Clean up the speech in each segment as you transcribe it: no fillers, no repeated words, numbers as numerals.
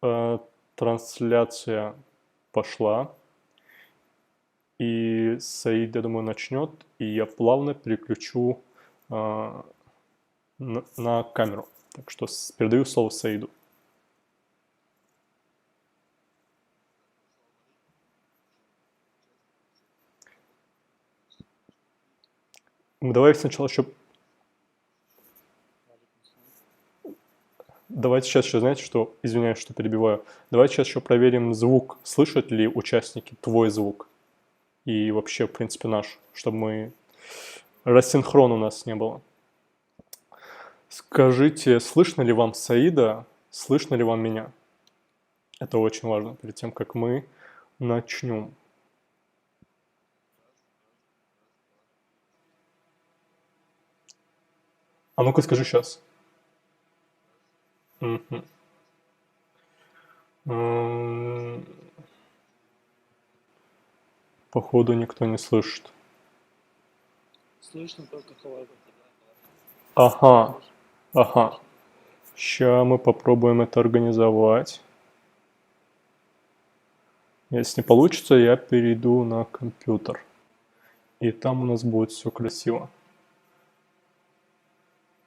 Э, Трансляция пошла, и Саид, я думаю, начнет, и я плавно переключу на камеру. Так что передаю слово Саиду. Давай сначала еще... Давайте сейчас еще, знаете, что... Извиняюсь, что перебиваю. Давайте сейчас еще проверим звук. Слышат ли участники твой звук? И вообще, в принципе, наш. Чтобы мы... Рассинхрон у нас не было. Скажите, слышно ли вам Саида? Слышно ли вам меня? Это очень важно перед тем, как мы начнем. А ну-ка скажи сейчас. Мгм. Походу никто не слышит. Слышно только Халайва. Ага. Сейчас мы попробуем это организовать. Если не получится, я перейду на компьютер. И там у нас будет все красиво.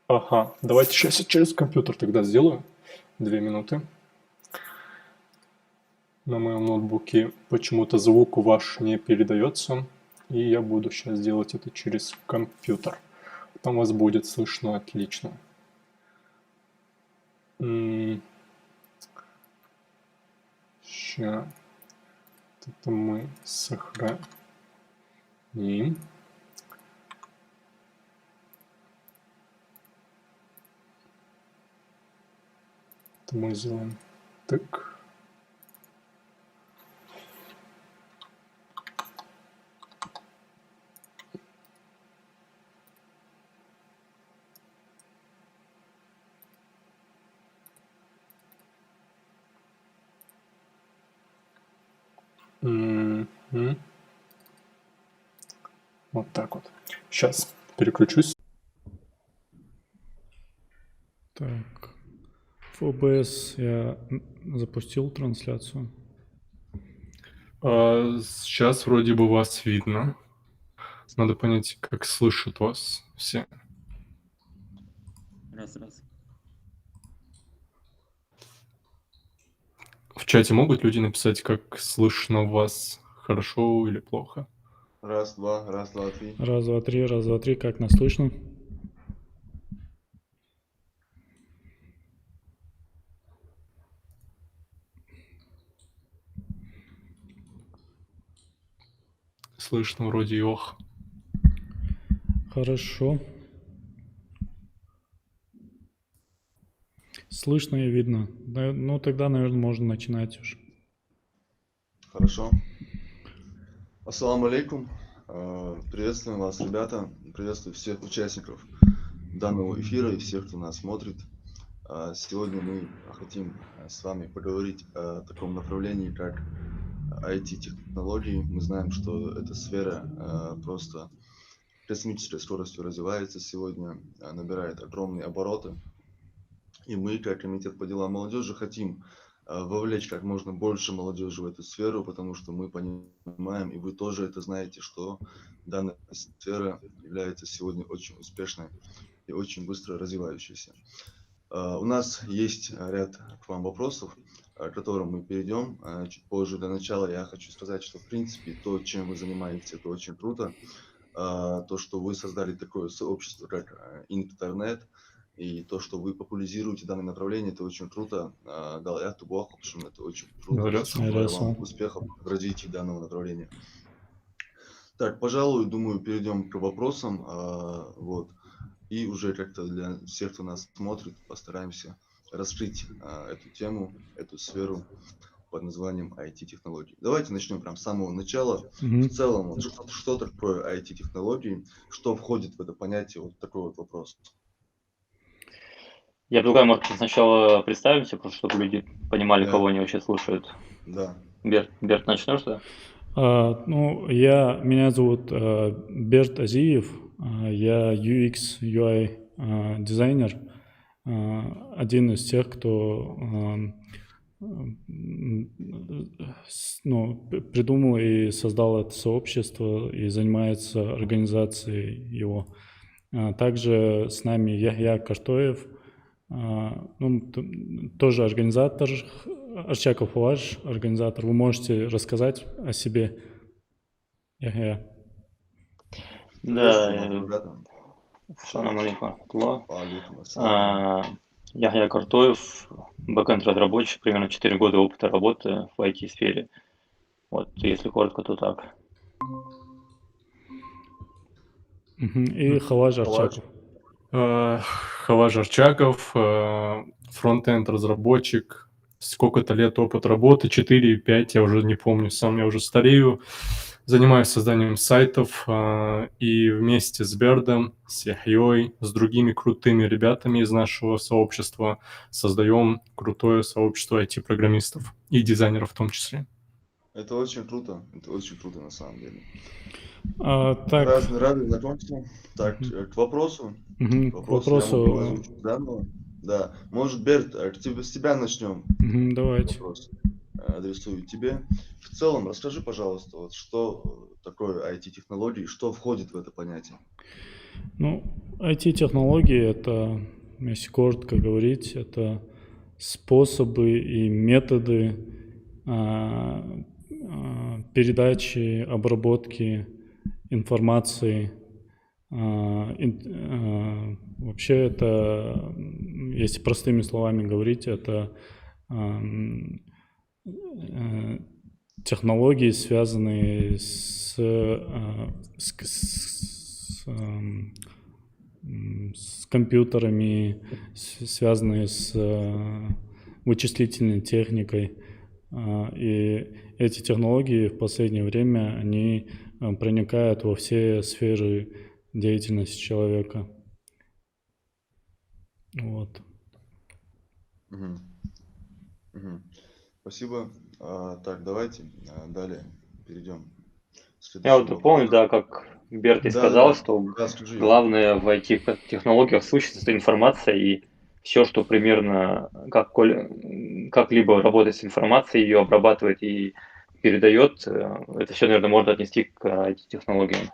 Ага, давайте сейчас я через компьютер тогда сделаю. 2 минуты. На моем ноутбуке почему-то звук ваш не передается. И я буду сейчас делать это через компьютер. Там вас будет слышно отлично. Сейчас это мы сохраним. Это мы сделаем так. Вот так вот. Сейчас переключусь. Так, в OBS я запустил трансляцию. Сейчас вроде бы вас видно. Надо понять, как слышат вас все. Раз. В чате могут люди написать, как слышно вас хорошо или плохо? Раз, два, три. Раз, два, три. Как нас слышно? Слышно вроде и ох. Хорошо. Слышно и видно. Ну, тогда, наверное, можно начинать уже. Хорошо. Ассаламу алейкум. Приветствуем вас, ребята. Приветствую всех участников данного эфира и всех, кто нас смотрит. Сегодня мы хотим с вами поговорить о таком направлении, как IT-технологии. Мы знаем, что эта сфера просто космической скоростью развивается сегодня, набирает огромные обороты. И мы, как Комитет по делам молодежи, хотим вовлечь как можно больше молодежи в эту сферу, потому что мы понимаем, и вы тоже это знаете, что данная сфера является сегодня очень успешной и очень быстро развивающейся. У нас есть ряд к вам вопросов, к которым мы перейдем чуть позже. Для начала я хочу сказать, что в принципе то, чем вы занимаетесь, это очень круто. То, что вы создали такое сообщество, как интернет, и то, что вы популяризируете данное направление, это очень круто. Это очень круто. Желаю вам успехов в развитии данного направления. Так, пожалуй, думаю, перейдем к вопросам. Вот. И уже как-то для всех, кто нас смотрит, постараемся раскрыть эту тему, эту сферу под названием IT-технологии. Давайте начнем прям с самого начала. В целом, вот, что такое IT-технологии, что входит в это понятие, вот такой вот вопрос. Я предлагаю, может, сначала представимся, просто чтобы люди понимали, кого они вообще слушают. Да. Берт, начнешь, да? Меня зовут Берт Азиев, я UX, UI дизайнер, один из тех, кто придумал и создал это сообщество и занимается организацией его. Также с нами Яхья Картоев, тоже организатор. Арчаков ваш организатор. Вы можете рассказать о себе, Яхья? Приветствую вас, Да, ребята. ассаламу алейкум рахматуллах. Алейкум ассалам. Яхья Картоев, бэкэнд-разработчик, примерно 4 года опыта работы в IT-сфере. Вот, если коротко, то так. И Халаж Арчаков. Халаж Арчаков, фронт-энд разработчик, сколько-то лет опыт работы, 4-5, я уже не помню, сам я уже старею. Занимаюсь созданием сайтов и вместе с Бердом, с Яхьей, с другими крутыми ребятами из нашего сообщества создаем крутое сообщество IT-программистов и дизайнеров в том числе. Это очень круто на самом деле. Так, Рады знакомству. Так, к вопросу. к Я вопросу. могу озвучить данного. Да, может, Берт, с тебя начнем. Давайте. Вопрос адресую тебе. В целом, расскажи, пожалуйста, вот что такое IT-технологии, что входит в это понятие? IT-технологии — это, если коротко говорить, это способы и методы передачи, обработки информации. Вообще это, если простыми словами говорить, это технологии, связанные с компьютерами, связанные с вычислительной техникой. И эти технологии в последнее время, они проникают во все сферы деятельности человека. Вот. Спасибо. Так, давайте далее перейдем. Я вот дополню, да, как Берт и сказал, что скажи. главное в IT-технологиях сущность — это информация, и все, что примерно как-либо работает с информацией, ее обрабатывает и передает, это все, наверное, можно отнести к IT-технологиям.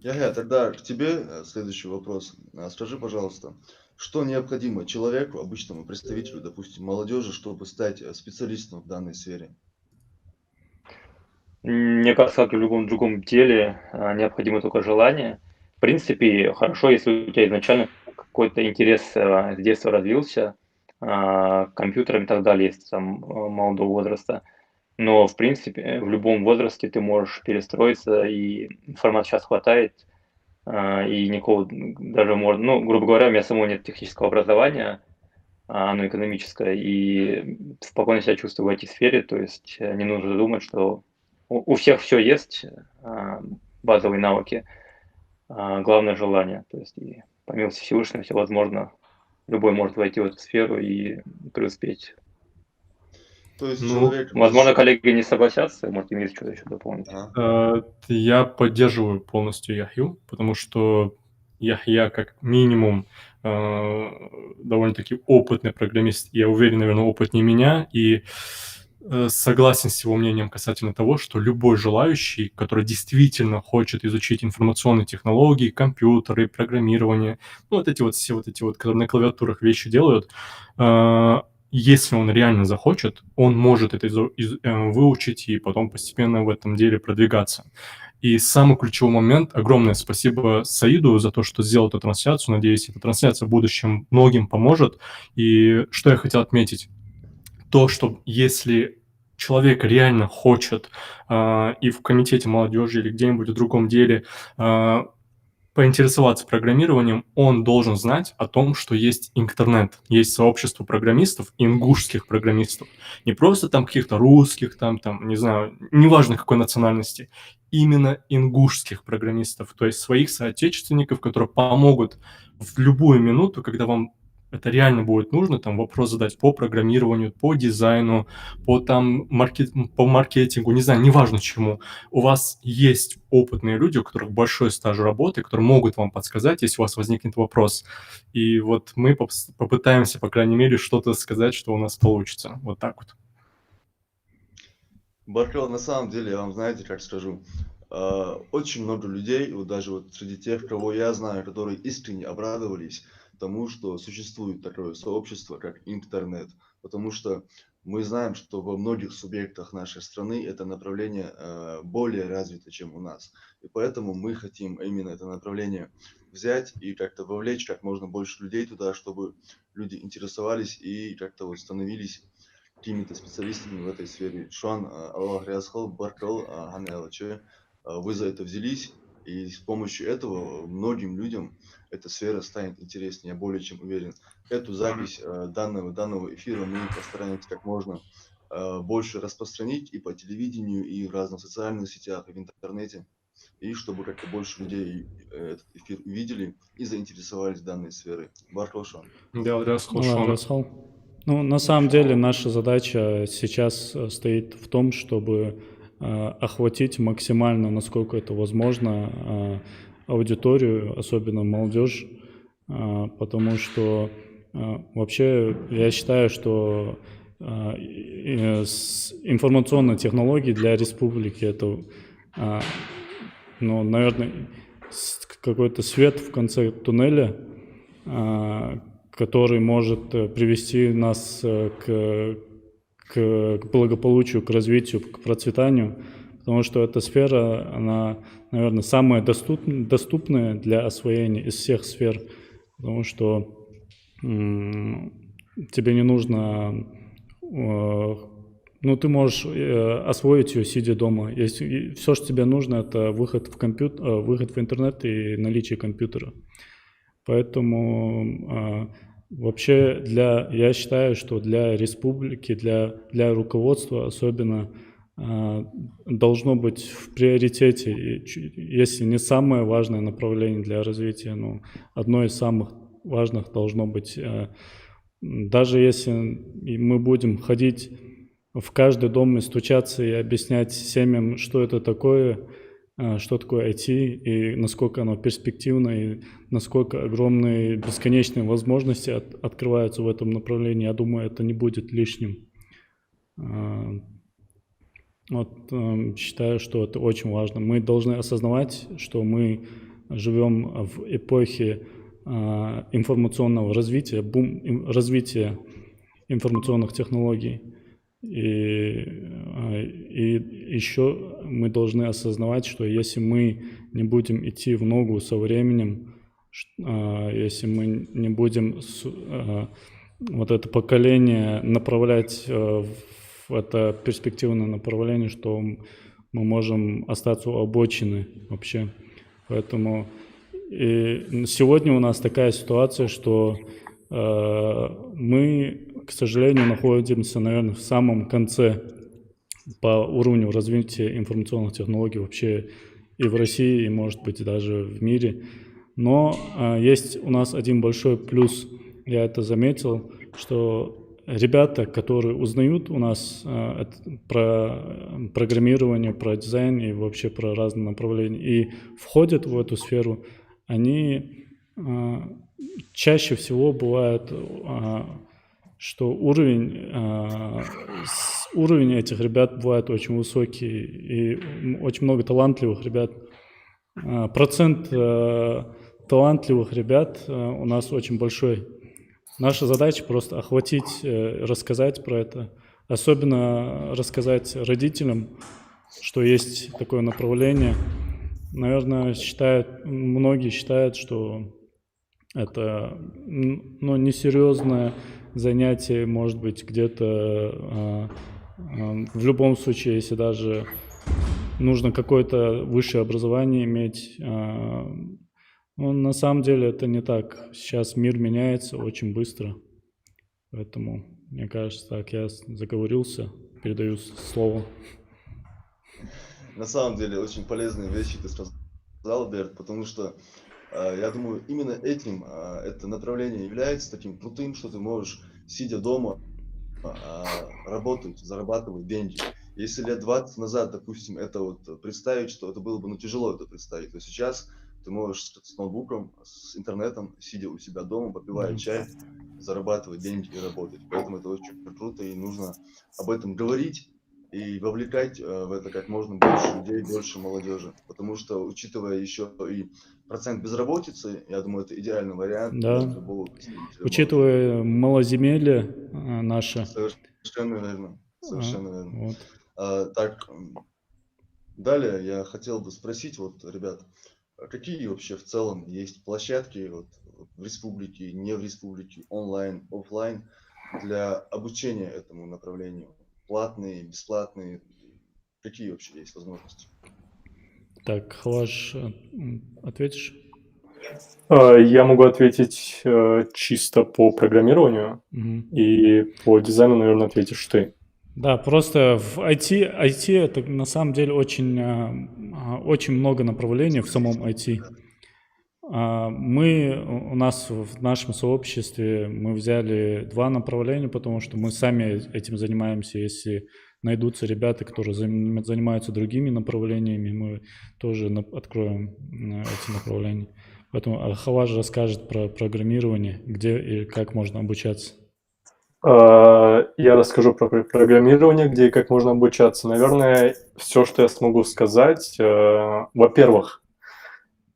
Яхья, тогда к тебе следующий вопрос. Скажи, пожалуйста, что необходимо человеку, обычному представителю, допустим, молодежи, чтобы стать специалистом в данной сфере? Мне кажется, как и в любом другом деле, необходимо только желание. В принципе, хорошо, если у тебя изначально какой-то интерес с детства развился к компьютерам и так далее, если там молодого возраста. Но, в принципе, в любом возрасте ты можешь перестроиться, и информации сейчас хватает, и никакого даже можно, грубо говоря, у меня самого нет технического образования, оно экономическое, и спокойно себя чувствую в IT-сфере, то есть не нужно думать, что у всех все есть, базовые навыки, главное желание, то есть и по милости Всевышнего все возможно, любой может войти в эту сферу и преуспеть. То есть человек... Возможно, коллеги не согласятся, может, им есть что-то еще дополнить. Я поддерживаю полностью Яхью, потому что Яхья как минимум довольно-таки опытный программист, я уверен, наверное, опытнее меня, и согласен с его мнением касательно того, что любой желающий, который действительно хочет изучить информационные технологии, компьютеры, программирование, все вот эти, которые на клавиатурах вещи делают, если он реально захочет, он может это выучить и потом постепенно в этом деле продвигаться. И самый ключевой момент, огромное спасибо Саиду за то, что сделал эту трансляцию. Надеюсь, эта трансляция в будущем многим поможет. И что я хотел отметить? То, что если человек реально хочет и в комитете молодежи или где-нибудь в другом деле поинтересоваться программированием, он должен знать о том, что есть интернет, есть сообщество программистов, ингушских программистов. Не просто там каких-то русских, там, не знаю, неважно какой национальности, именно ингушских программистов, то есть своих соотечественников, которые помогут в любую минуту, когда вам это реально будет нужно, там вопрос задать по программированию, по дизайну, по маркетингу, не знаю, неважно чему. У вас есть опытные люди, у которых большой стаж работы, которые могут вам подсказать, если у вас возникнет вопрос. И вот мы попытаемся, по крайней мере, что-то сказать, что у нас получится. Вот так вот. Баркал, на самом деле, я вам, знаете, как скажу, очень много людей, вот даже вот среди тех, кого я знаю, которые искренне обрадовались тому, что существует такое сообщество, как интернет. Потому что мы знаем, что во многих субъектах нашей страны это направление более развито, чем у нас. И поэтому мы хотим именно это направление взять и как-то вовлечь как можно больше людей туда, чтобы люди интересовались и как-то вот становились какими-то специалистами в этой сфере. Шуан, Аллах Рязхал, Баркал, Ганелаче, вы за это взялись, и с помощью этого многим людям эта сфера станет интереснее, я более чем уверен. Эту запись данного эфира мы постараемся как можно больше распространить и по телевидению, и в разных социальных сетях, и в интернете, и чтобы как-то больше людей этот эфир увидели и заинтересовались данной сферой. Баркал, Шуан. Да, Аллах Расхал. Ну, на самом деле наша задача сейчас стоит в том, чтобы охватить максимально, насколько это возможно, аудиторию, особенно молодежь, потому что вообще я считаю, что информационные технологии для республики это, ну, наверное, какой-то свет в конце туннеля, который может привести нас к благополучию, к развитию, к процветанию, потому что эта сфера, она, наверное, самая доступная для освоения из всех сфер, потому что тебе не нужно, ну, ты можешь освоить ее, сидя дома. Если все, что тебе нужно, это выход в интернет и наличие компьютера. Поэтому вообще я считаю, что для республики, для руководства особенно должно быть в приоритете, если не самое важное направление для развития, но одно из самых важных должно быть. Даже если мы будем ходить в каждый дом и стучаться и объяснять семьям, что это такое, что такое IT и насколько оно перспективно, и насколько огромные бесконечные возможности открываются в этом направлении. Я думаю, это не будет лишним. Вот, считаю, что это очень важно. Мы должны осознавать, что мы живем в эпохе информационного развития, развития информационных технологий. И еще мы должны осознавать, что если мы не будем идти в ногу со временем, если мы не будем вот это поколение направлять в это перспективное направление, что мы можем остаться у обочины вообще. Поэтому и сегодня у нас такая ситуация, что мы, к сожалению, находимся, наверное, в самом конце по уровню развития информационных технологий вообще и в России, и, может быть, даже в мире. Но есть у нас один большой плюс, я это заметил, что ребята, которые узнают у нас про программирование, про дизайн и вообще про разные направления и входят в эту сферу, они чаще всего бывает, что уровень этих ребят бывает очень высокий, и очень много талантливых ребят. Процент талантливых ребят у нас очень большой. Наша задача просто охватить, рассказать про это, особенно рассказать родителям, что есть такое направление. Наверное, многие считают, что это, ну, несерьезное занятие, может быть, где-то в любом случае, если даже нужно какое-то высшее образование иметь. Но на самом деле это не так. Сейчас мир меняется очень быстро. Поэтому, мне кажется, так, я заговорился, передаю слово. На самом деле, очень полезные вещи ты сказал, Берт, потому что Я думаю, именно этим это направление является таким крутым, что ты можешь, сидя дома, работать, зарабатывать деньги. Если лет 20 назад, допустим, это вот представить, что это было бы, ну, тяжело это представить, то сейчас ты можешь с ноутбуком, с интернетом, сидя у себя дома, попивая Да. чай, зарабатывать деньги и работать. Поэтому это очень круто, и нужно об этом говорить и вовлекать в это как можно больше людей, больше молодежи. Потому что, учитывая еще и процент безработицы, я думаю, это идеальный вариант для Да. любого представителя молодежи. Учитывая малоземелье наше, Совершенно верно. Совершенно верно. вот. Так, далее я хотел бы спросить, вот, ребят, какие вообще в целом есть площадки вот, в республике, не в республике, онлайн, оффлайн для обучения этому направлению? Платные, бесплатные? Какие вообще есть возможности? Так, Халаш, ответишь? Я могу ответить чисто по программированию, Мгм. и по дизайну, наверное, ответишь ты. Да, просто в IT это на самом деле очень много направлений в самом IT. У нас в нашем сообществе мы взяли 2 направления, потому что мы сами этим занимаемся. Если найдутся ребята, которые занимаются другими направлениями, мы тоже откроем эти направления. Поэтому Халаш расскажет про программирование, где и как можно обучаться. Я расскажу про программирование, где и как можно обучаться. Наверное, все, что я смогу сказать, во-первых,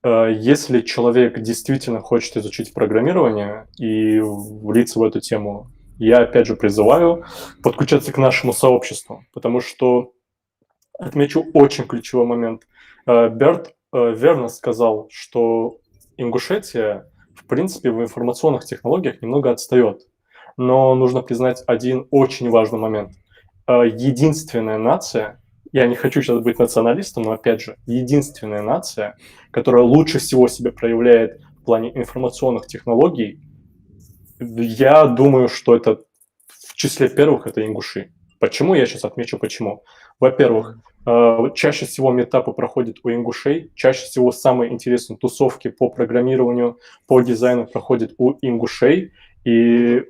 если человек действительно хочет изучить программирование и влиться в эту тему, я опять же призываю подключаться к нашему сообществу, потому что отмечу очень ключевой момент. Берт верно сказал, что Ингушетия, в принципе, в информационных технологиях немного отстает. Но нужно признать один очень важный момент. Единственная нация, я не хочу сейчас быть националистом, но опять же, единственная нация, которая лучше всего себя проявляет в плане информационных технологий, я думаю, что это в числе первых это ингуши. Почему? Я сейчас отмечу почему. Во-первых, чаще всего метапы проходят у ингушей, чаще всего самые интересные тусовки по программированию, по дизайну проходят у ингушей, и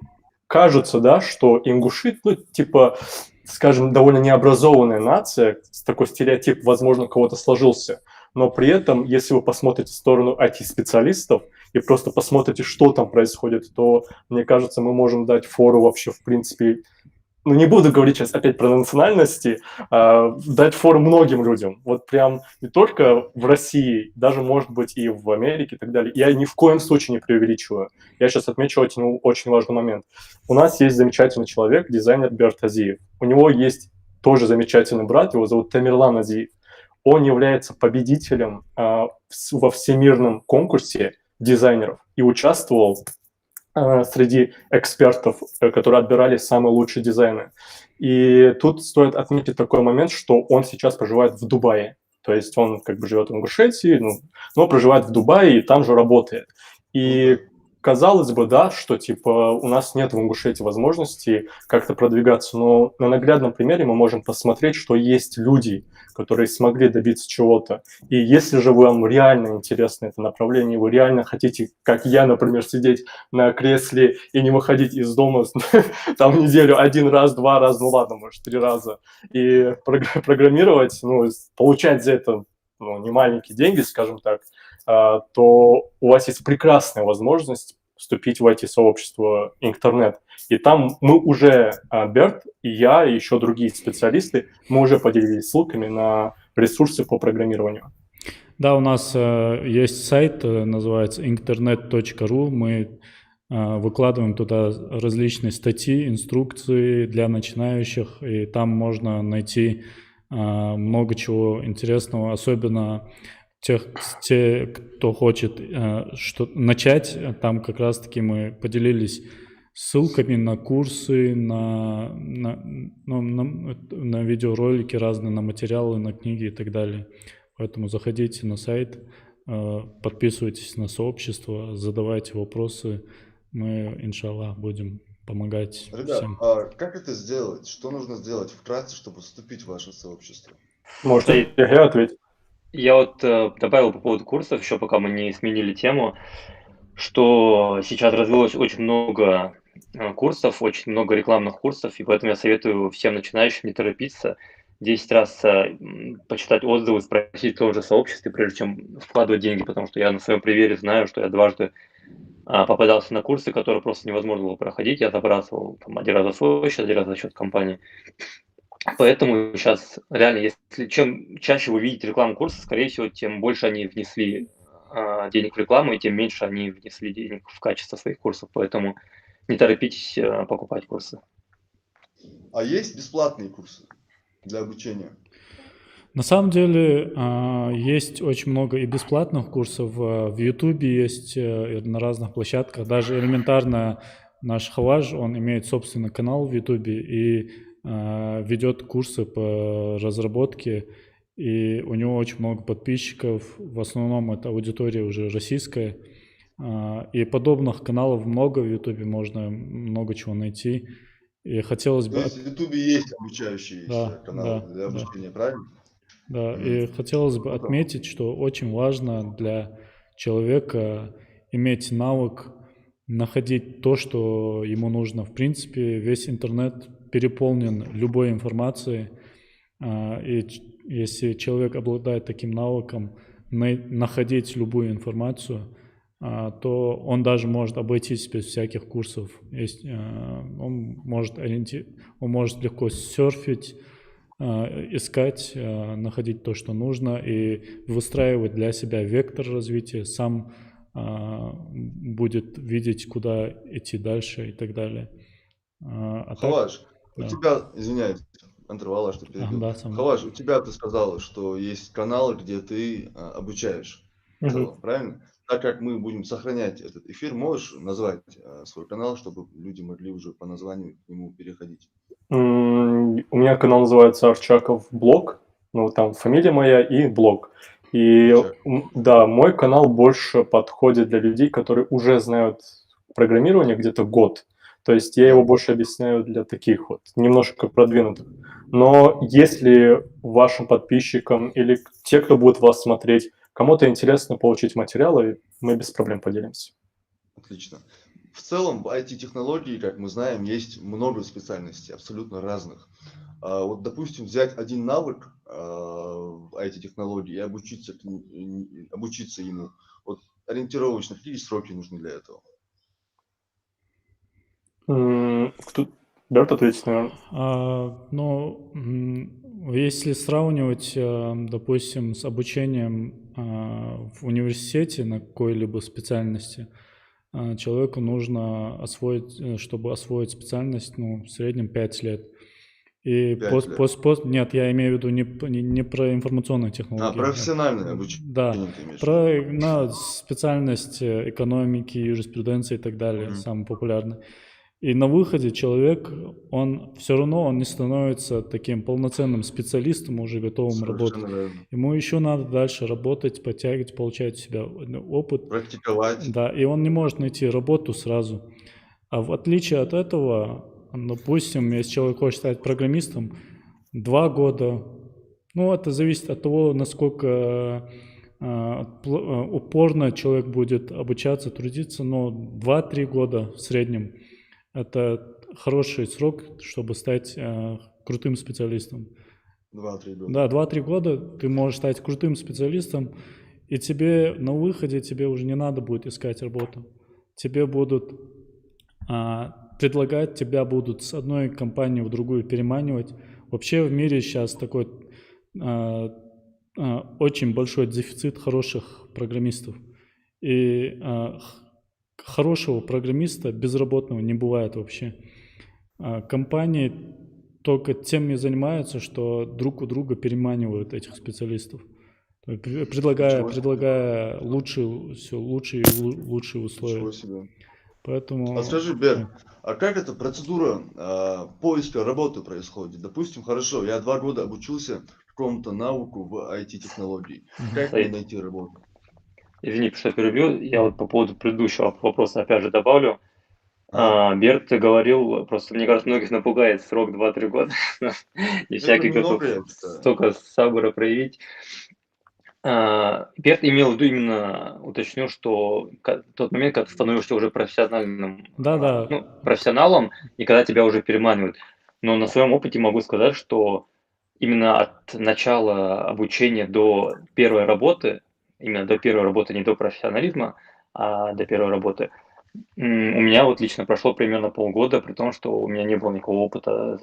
кажется, да, что ингуши, ну, типа, скажем, довольно необразованная нация, такой стереотип, возможно, у кого-то сложился, но при этом, если вы посмотрите в сторону IT-специалистов и просто посмотрите, что там происходит, то, мне кажется, мы можем дать фору вообще, в принципе, ну, не буду говорить сейчас опять про национальности, дать фору многим людям. Вот прям не только в России, даже, может быть, и в Америке и так далее. Я ни в коем случае не преувеличиваю. Я сейчас отмечу очень важный момент. У нас есть замечательный человек, дизайнер Берт Азиев. У него есть тоже замечательный брат, его зовут Тамерлан Азиев. Он является победителем во всемирном конкурсе дизайнеров и участвовал среди экспертов, которые отбирали самые лучшие дизайны. И тут стоит отметить такой момент, что он сейчас проживает в Дубае. То есть он как бы живет в Ингушетии, но проживает в Дубае и там же работает. И казалось бы, да, что типа у нас нет в Ингушетии возможности как-то продвигаться, но на наглядном примере мы можем посмотреть, что есть люди, которые смогли добиться чего-то. И если же вам реально интересно это направление, вы реально хотите, как я, например, сидеть на кресле и не выходить из дома там в неделю 1 раз, 2 раза, ну ладно, может, 3 раза, и программировать, ну, получать за это не маленькие деньги, скажем так, то у вас есть прекрасная возможность вступить в IT-сообщество интернет. И там мы уже, Берт и я, и еще другие специалисты, мы уже поделились ссылками на ресурсы по программированию. Да, у нас есть сайт, называется internet.ru. Мы выкладываем туда различные статьи, инструкции для начинающих, и там можно найти много чего интересного, особенно те, кто хочет начать. Там как раз-таки мы поделились ссылками на курсы, на видеоролики разные, на материалы, на книги и так далее. Поэтому заходите на сайт, подписывайтесь на сообщество, задавайте вопросы. Мы, иншаллах, будем помогать Ребят, всем. а как это сделать? Что нужно сделать вкратце, чтобы вступить в ваше сообщество? Может, я ответить? Я вот добавил по поводу курсов, еще пока мы не сменили тему, что сейчас развилось очень много курсов, очень много рекламных курсов, и поэтому я советую всем начинающим не торопиться, 10 раз почитать отзывы, спросить в том же сообществе, прежде чем вкладывать деньги, потому что я на своем примере знаю, что я дважды попадался на курсы, которые просто невозможно было проходить. Я забрасывал там, один раз за свой счет, один раз за счет компании. Поэтому сейчас реально, если чем чаще вы видите рекламу курса, скорее всего, тем больше они внесли денег в рекламу, и тем меньше они внесли денег в качество своих курсов. Поэтому не торопитесь покупать курсы. А есть бесплатные курсы для обучения? На самом деле есть очень много и бесплатных курсов. В Ютубе есть на разных площадках. Даже элементарно наш Хаваж, он имеет собственный канал в Ютубе и ведет курсы по разработке. И у него очень много подписчиков. В основном это аудитория уже российская. И подобных каналов много в Ютубе, можно много чего найти. И хотелось То бы... есть в Ютубе есть обучающие Да, каналы да, для да. обучения, правильно? Да, и хотелось бы Круто. отметить, что очень важно для человека иметь навык находить то, что ему нужно. В принципе, весь интернет переполнен любой информацией, и если человек обладает таким навыком находить любую информацию, то он даже может обойтись без всяких курсов. Он может легко серфить, искать, находить то, что нужно, и выстраивать для себя вектор развития, сам будет видеть, куда идти дальше и так далее. А так, Хаваш, у да. тебя, извиняюсь, интервала, что перебил. Да, сам. Хаваш, у тебя ты сказал, что есть каналы, где ты обучаешь в Мгм. целом, правильно? Так как мы будем сохранять этот эфир, можешь назвать свой канал, чтобы люди могли уже по названию к нему переходить? У меня канал называется Арчаков Блог. Ну, там фамилия моя и блог. И Арчак. да, мой канал больше подходит для людей, которые уже знают программирование где-то год. То есть я Да. его больше объясняю для таких вот, немножко продвинутых. Но если вашим подписчикам или те, кто будет вас смотреть, кому-то интересно получить материалы, мы без проблем поделимся. Отлично. В целом в IT-технологии, как мы знаем, есть много специальностей, абсолютно разных. Вот, допустим, взять один навык в IT-технологии и обучиться ему. Вот ориентировочно, какие сроки нужны для этого? Кто? Берт ответить, наверное. Если сравнивать, допустим, с обучением в университете на какой-либо специальности, человеку нужно освоить, чтобы освоить специальность, в среднем 5 лет. И 5 лет. Нет, я имею в виду не про информационные технологии. Профессиональное обучение Да, ты имеешь в виду? про специальность экономики, юриспруденции и так далее, Мгм. самый популярный. И на выходе человек, он все равно он не становится таким полноценным специалистом, уже готовым работать. Совершенно верно. Ему еще надо дальше работать, подтягивать, получать у себя опыт. Практиковать. Да, и он не может найти работу сразу. А в отличие от этого, допустим, если человек хочет стать программистом, 2 года, это зависит от того, насколько упорно человек будет обучаться, трудиться, но 2-3 года в среднем – это хороший срок, чтобы стать крутым специалистом. 2-3 года. Да, 2-3 года ты можешь стать крутым специалистом, и тебе на выходе тебе уже не надо будет искать работу. Тебе будут предлагать, тебя будут с одной компании в другую переманивать. Вообще в мире сейчас такой очень большой дефицит хороших программистов. И хорошего программиста безработного не бывает вообще. Компании только тем и занимаются, что друг у друга переманивают этих специалистов, предлагая лучшие условия. Ничего себе. Поэтому А скажи, Бер, а как эта процедура поиска работы происходит? Допустим, хорошо, я 2 года обучился какому-то навыку в IT-технологии. Как мне найти работу? Извини, что я перебью. Я вот по поводу предыдущего вопроса опять же добавлю. Берт говорил, просто мне кажется, многих напугает срок 2-3 года. Не всякий готов немного, я считаю. столько сабра проявить. Я имел в виду именно, уточню, что тот момент, когда ты становишься уже профессиональным, Да-да. профессионалом, и когда тебя уже переманивают. Но на своем опыте могу сказать, что именно от начала обучения до первой работы, именно до первой работы, не до профессионализма, а до первой работы, у меня вот лично прошло примерно полгода, при том, что у меня не было никакого опыта.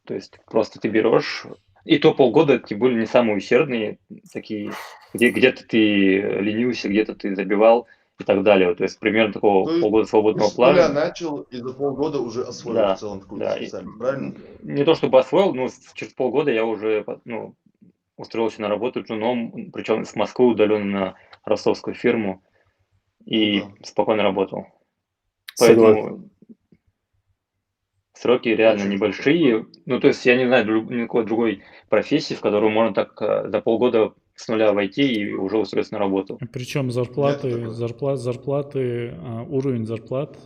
То есть просто ты берешь, и то полгода эти были не самые усердные, такие, где-то ты ленился, где-то ты забивал и так далее. Вот, то есть примерно такого То есть полгода ты свободного с нуля плавания. начал и за полгода уже освоил в Да, целом какую-то да. специальность, правильно? Не то чтобы освоил, но через полгода я уже ну, устроился на работу джуном, причем с Москвы удаленно на ростовскую фирму и Круто. спокойно работал. Согласен. Поэтому сроки реально Очень круто. небольшие. Ну, то есть я не знаю никакой другой профессии, в которую можно так за полгода с нуля войти и уже устроиться на работу. Причем такое. зарплаты, уровень зарплат,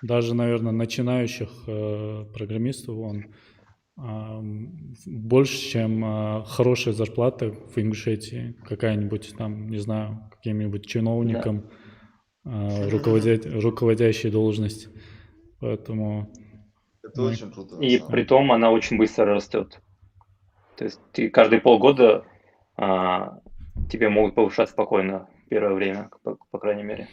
даже, наверное, начинающих программистов, он больше, чем хорошая зарплата в Ингушетии. Какая-нибудь там, не знаю, каким-нибудь чиновником, руководящей должности. Поэтому Это мы... очень круто, на И самом при деле. том она очень быстро растет. То есть ты каждые полгода тебе могут повышать спокойно первое время, по крайней мере.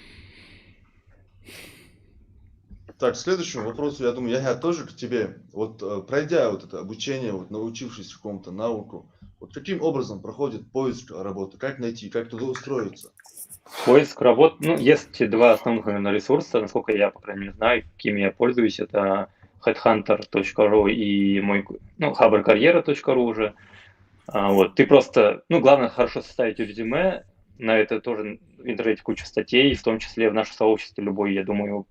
Так, к следующему вопросу, я думаю, я тоже к тебе. Вот пройдя вот это обучение, вот научившись какому-то навыку, вот каким образом проходит поиск работы, как найти, как туда устроиться? Поиск работы, ну, есть два основных, наверное, ресурса, насколько я, по крайней мере, знаю, какими я пользуюсь, это headhunter.ru и мой, ну, haberkarriera.ru уже. Вот, ты просто, ну, главное, хорошо составить резюме, на это тоже в интернете куча статей, в том числе в нашем сообществе любой, я думаю,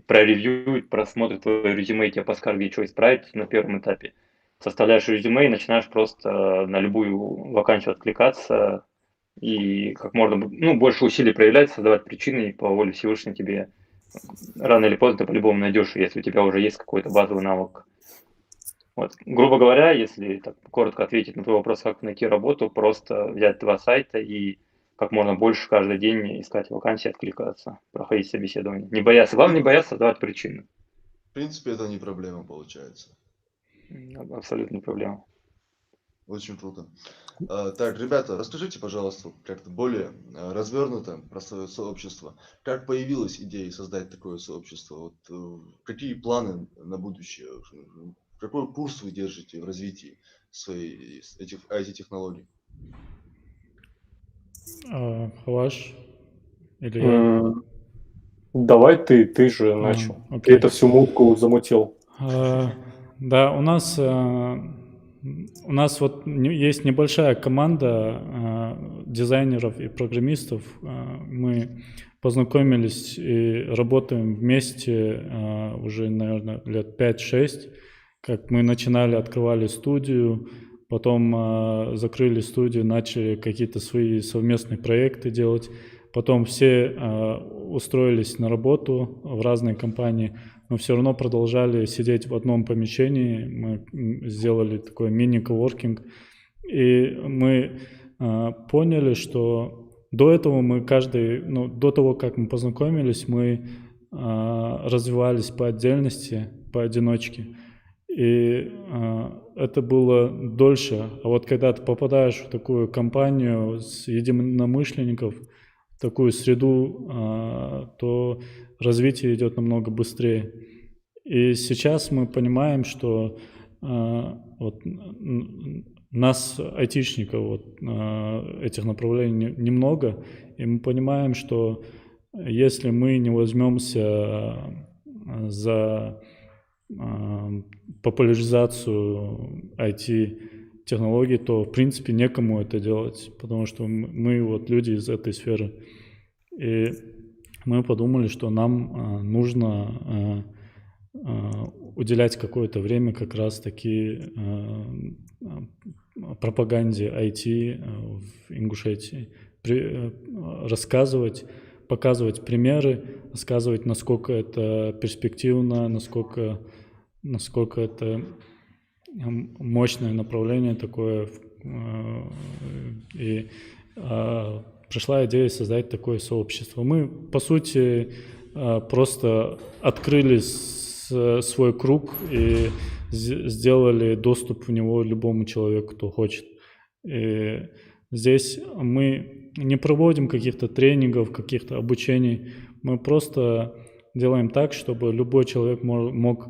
проревьюет, просмотрит твое резюме и тебе подскажет, где что исправить на первом этапе. Составляешь резюме и начинаешь просто на любую вакансию откликаться и как можно ну, больше усилий проявлять, создавать причины, и по воле Всевышнего тебе рано или поздно ты по-любому найдешь, если у тебя уже есть какой-то базовый навык. Вот. Грубо говоря, если так коротко ответить на твой вопрос, как найти работу, просто взять два сайта и как можно больше каждый день искать вакансии, откликаться, проходить собеседование. Не бояться. Главное не бояться давать причины. В принципе, это не проблема получается. Абсолютно не проблема. Очень круто. Так, ребята, расскажите, пожалуйста, как-то более развернуто про свое сообщество. Как появилась идея создать такое сообщество? Вот, какие планы на будущее? Какой курс вы держите в развитии этих IT-технологий? Халаш или я? Давай ты же начал. Ты окей. эту всю мутку замутил. Да, у нас вот есть небольшая команда дизайнеров и программистов. Мы познакомились и работаем вместе уже, наверное, лет 5-6. Как мы начинали, открывали студию, потом закрыли студию, начали какие-то свои совместные проекты делать. Потом все устроились на работу в разные компании, но все равно продолжали сидеть в одном помещении. Мы сделали такой мини-коворкинг. И мы поняли, что до этого до того, как мы познакомились, мы развивались по отдельности, поодиночке. И это было дольше. А вот когда ты попадаешь в такую компанию с единомышленников, в такую среду, то развитие идет намного быстрее. И сейчас мы понимаем, что вот нас, айтишников, этих направлений немного, и мы понимаем, что если мы не возьмемся за популяризацию IT-технологий, то, в принципе, некому это делать, потому что мы вот люди из этой сферы. И мы подумали, что нам нужно уделять какое-то время как раз-таки пропаганде IT в Ингушетии, рассказывать, показывать примеры, рассказывать, насколько это перспективно, насколько это мощное направление такое, И пришла идея создать такое сообщество. Мы, по сути, просто открыли свой круг и сделали доступ в него любому человеку, кто хочет. И здесь мы не проводим каких-то тренингов, каких-то обучений. Мы просто делаем так, чтобы любой человек мог,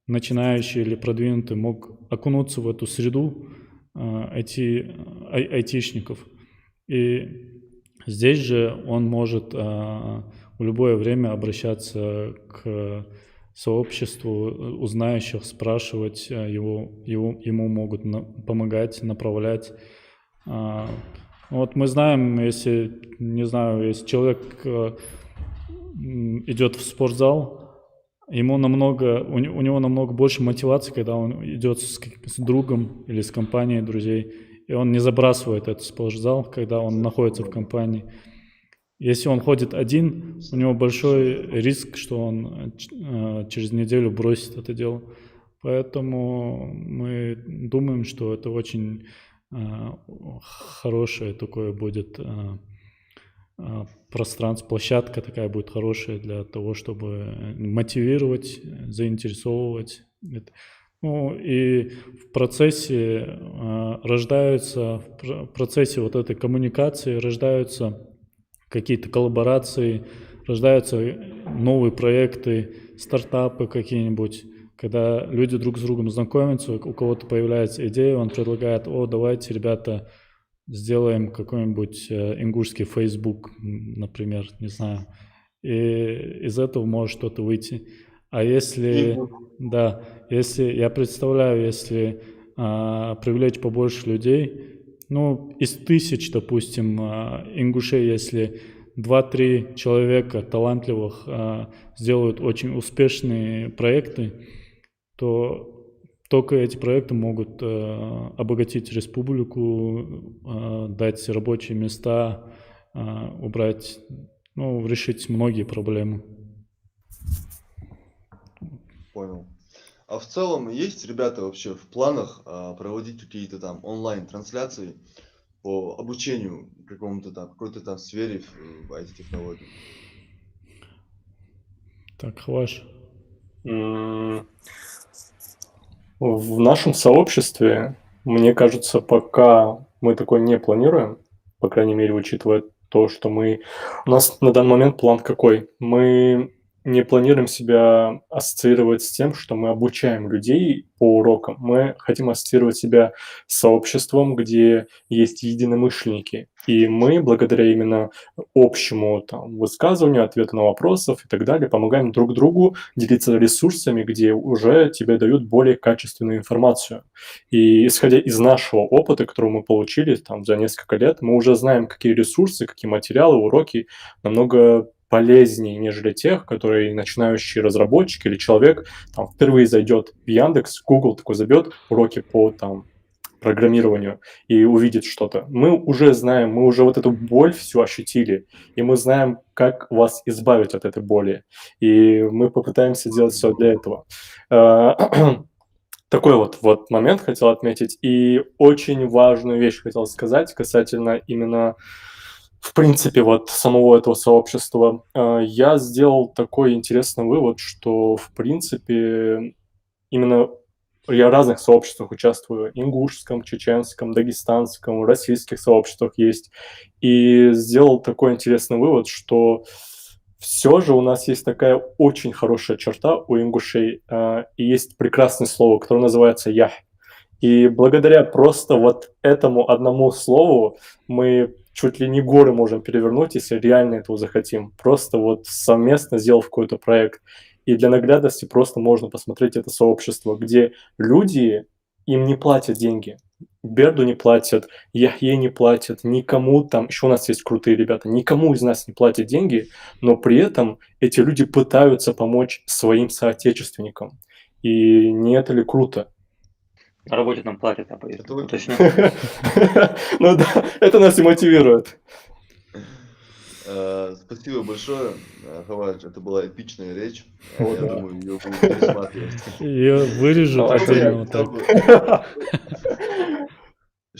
начинающий или продвинутый, мог окунуться в эту среду айтишников. И здесь же он может в любое время обращаться к сообществу узнающих, спрашивать, ему могут помогать, направлять. Вот мы знаем, если человек идет в спортзал, у него намного больше мотивации, когда он идет с другом или с компанией друзей, и он не забрасывает этот спортзал, когда он находится в компании. Если он ходит один, у него большой риск, что он через неделю бросит это дело. Поэтому мы думаем, что это очень хорошее такое будет пространство, площадка такая будет хорошая для того, чтобы мотивировать, заинтересовывать. Ну и в процессе вот этой коммуникации рождаются какие-то коллаборации, рождаются новые проекты, стартапы какие-нибудь. Когда люди друг с другом знакомятся, у кого-то появляется идея, он предлагает: давайте, ребята, сделаем какой-нибудь ингушский Facebook, например, не знаю. И из этого может что-то выйти. А если я представляю, если привлечь побольше людей, из 1000, допустим, ингушей, если 2-3 человека талантливых сделают очень успешные проекты, то только эти проекты могут обогатить республику, дать рабочие места, убрать, решить многие проблемы. Понял. А в целом есть, ребята, вообще в планах проводить какие-то там онлайн-трансляции по обучению какой-то там сфере в IT-технологии? Так, Хваш. В нашем сообществе, мне кажется, пока мы такое не планируем, по крайней мере, учитывая то, что у нас на данный момент план какой? Мы не планируем себя ассоциировать с тем, что мы обучаем людей по урокам. Мы хотим ассоциировать себя с сообществом, где есть единомышленники. И мы, благодаря именно общему высказыванию, ответу на вопросы и так далее, помогаем друг другу делиться ресурсами, где уже тебе дают более качественную информацию. И исходя из нашего опыта, который мы получили за несколько лет, мы уже знаем, какие ресурсы, какие материалы, уроки намного полезнее, нежели тех, которые начинающий разработчик или человек впервые зайдет в Яндекс, Google такой забьет уроки по программированию и увидит что-то. Мы уже знаем, мы уже вот эту боль всю ощутили, и мы знаем, как вас избавить от этой боли. И мы попытаемся делать все для этого. Такой вот момент хотел отметить. И очень важную вещь хотел сказать касательно именно в принципе, самого этого сообщества. Я сделал такой интересный вывод, что, в принципе, именно я в разных сообществах участвую. Ингушском, чеченском, дагестанском, российских сообществах есть. И сделал такой интересный вывод, что все же у нас есть такая очень хорошая черта у ингушей. И есть прекрасное слово, которое называется «ях». И благодаря просто этому одному слову мы чуть ли не горы можем перевернуть, если реально этого захотим. Просто совместно сделав какой-то проект. И для наглядности просто можно посмотреть это сообщество, где люди, им не платят деньги. Берду не платят, Яхье не платят, никому еще у нас есть крутые ребята, никому из нас не платят деньги, но при этом эти люди пытаются помочь своим соотечественникам. И не это ли круто? На работе нам платят, точно. Ну да, это нас и мотивирует. Спасибо большое, Хавадж, это была эпичная речь. Я думаю, ее будут пересматривать. Ее вырежут отдельно вот так.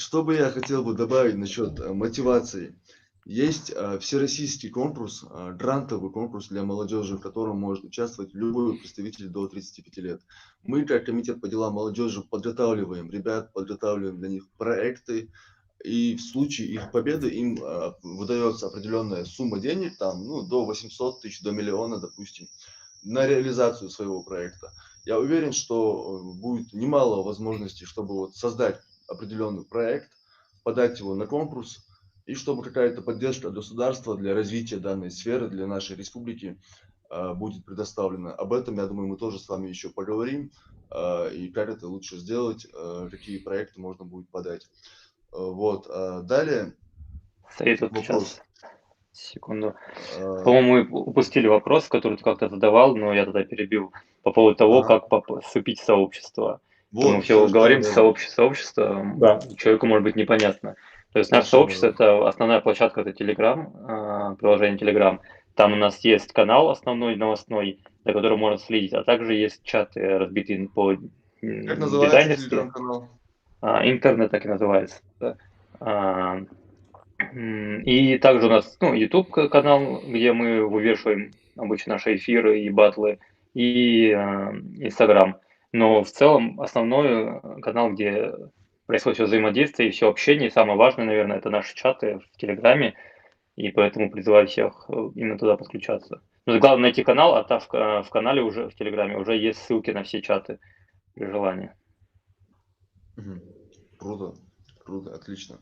Что бы я хотел бы добавить насчет мотивации. Есть всероссийский конкурс, грантовый конкурс для молодежи, в котором может участвовать любой представитель до 35 лет. Мы, как комитет по делам молодежи, подготавливаем ребят, подготавливаем для них проекты, и в случае их победы им выдается определенная сумма денег, там, ну, до 800 тысяч, до миллиона, допустим, на реализацию своего проекта. Я уверен, что будет немало возможностей, чтобы вот создать определенный проект, подать его на конкурс, и чтобы какая-то поддержка от государства для развития данной сферы, для нашей республики будет предоставлена. Об этом, я думаю, мы тоже с вами еще поговорим, и как это лучше сделать, какие проекты можно будет подать. Вот, далее Стоит вот вопрос. сейчас, секунду. Э, По-моему, мы упустили вопрос, который ты как-то задавал, но я тогда перебил по поводу того, ага. как вступить в сообщество. То мы Вот, все хорошо, говорим да, сообщество, Да. человеку может быть непонятно. То есть наше совершенно сообщество, верно. это основная площадка, это Telegram, приложение Telegram. Там у нас есть канал основной, новостной, за которым можно следить, а также есть чаты, разбитые по Как называется дизайнерски. телеграм-канал? Интернет так и называется. Да. А, И также у нас, ну, YouTube канал, где мы вывешиваем обычно наши эфиры и батлы, и Instagram. Но в целом основной канал, где происходит все взаимодействие и все общение, самое важное, наверное, это наши чаты в Телеграме, и поэтому призываю всех именно туда подключаться. Но главное найти канал, а там в канале уже, в Телеграме, уже есть ссылки на все чаты при желании. Мгм. Круто, круто, отлично.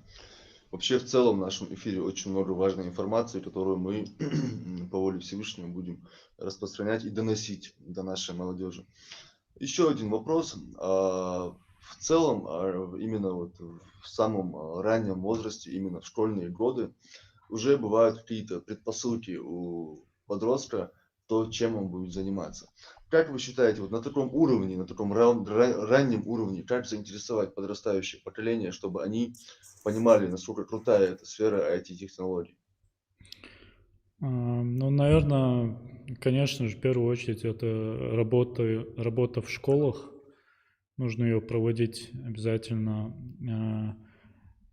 Вообще, в целом, в нашем эфире очень много важной информации, которую мы по воле Всевышнего будем распространять и доносить до нашей молодежи. Еще один вопрос. В целом, именно вот в самом раннем возрасте, именно в школьные годы, уже бывают какие-то предпосылки у подростка, то, чем он будет заниматься. Как вы считаете, вот на таком уровне, на таком раннем уровне, как заинтересовать подрастающее поколение, чтобы они понимали, насколько крутая эта сфера IT-технологий? Ну, наверное, конечно же, в первую очередь это работа в школах. Нужно ее проводить обязательно.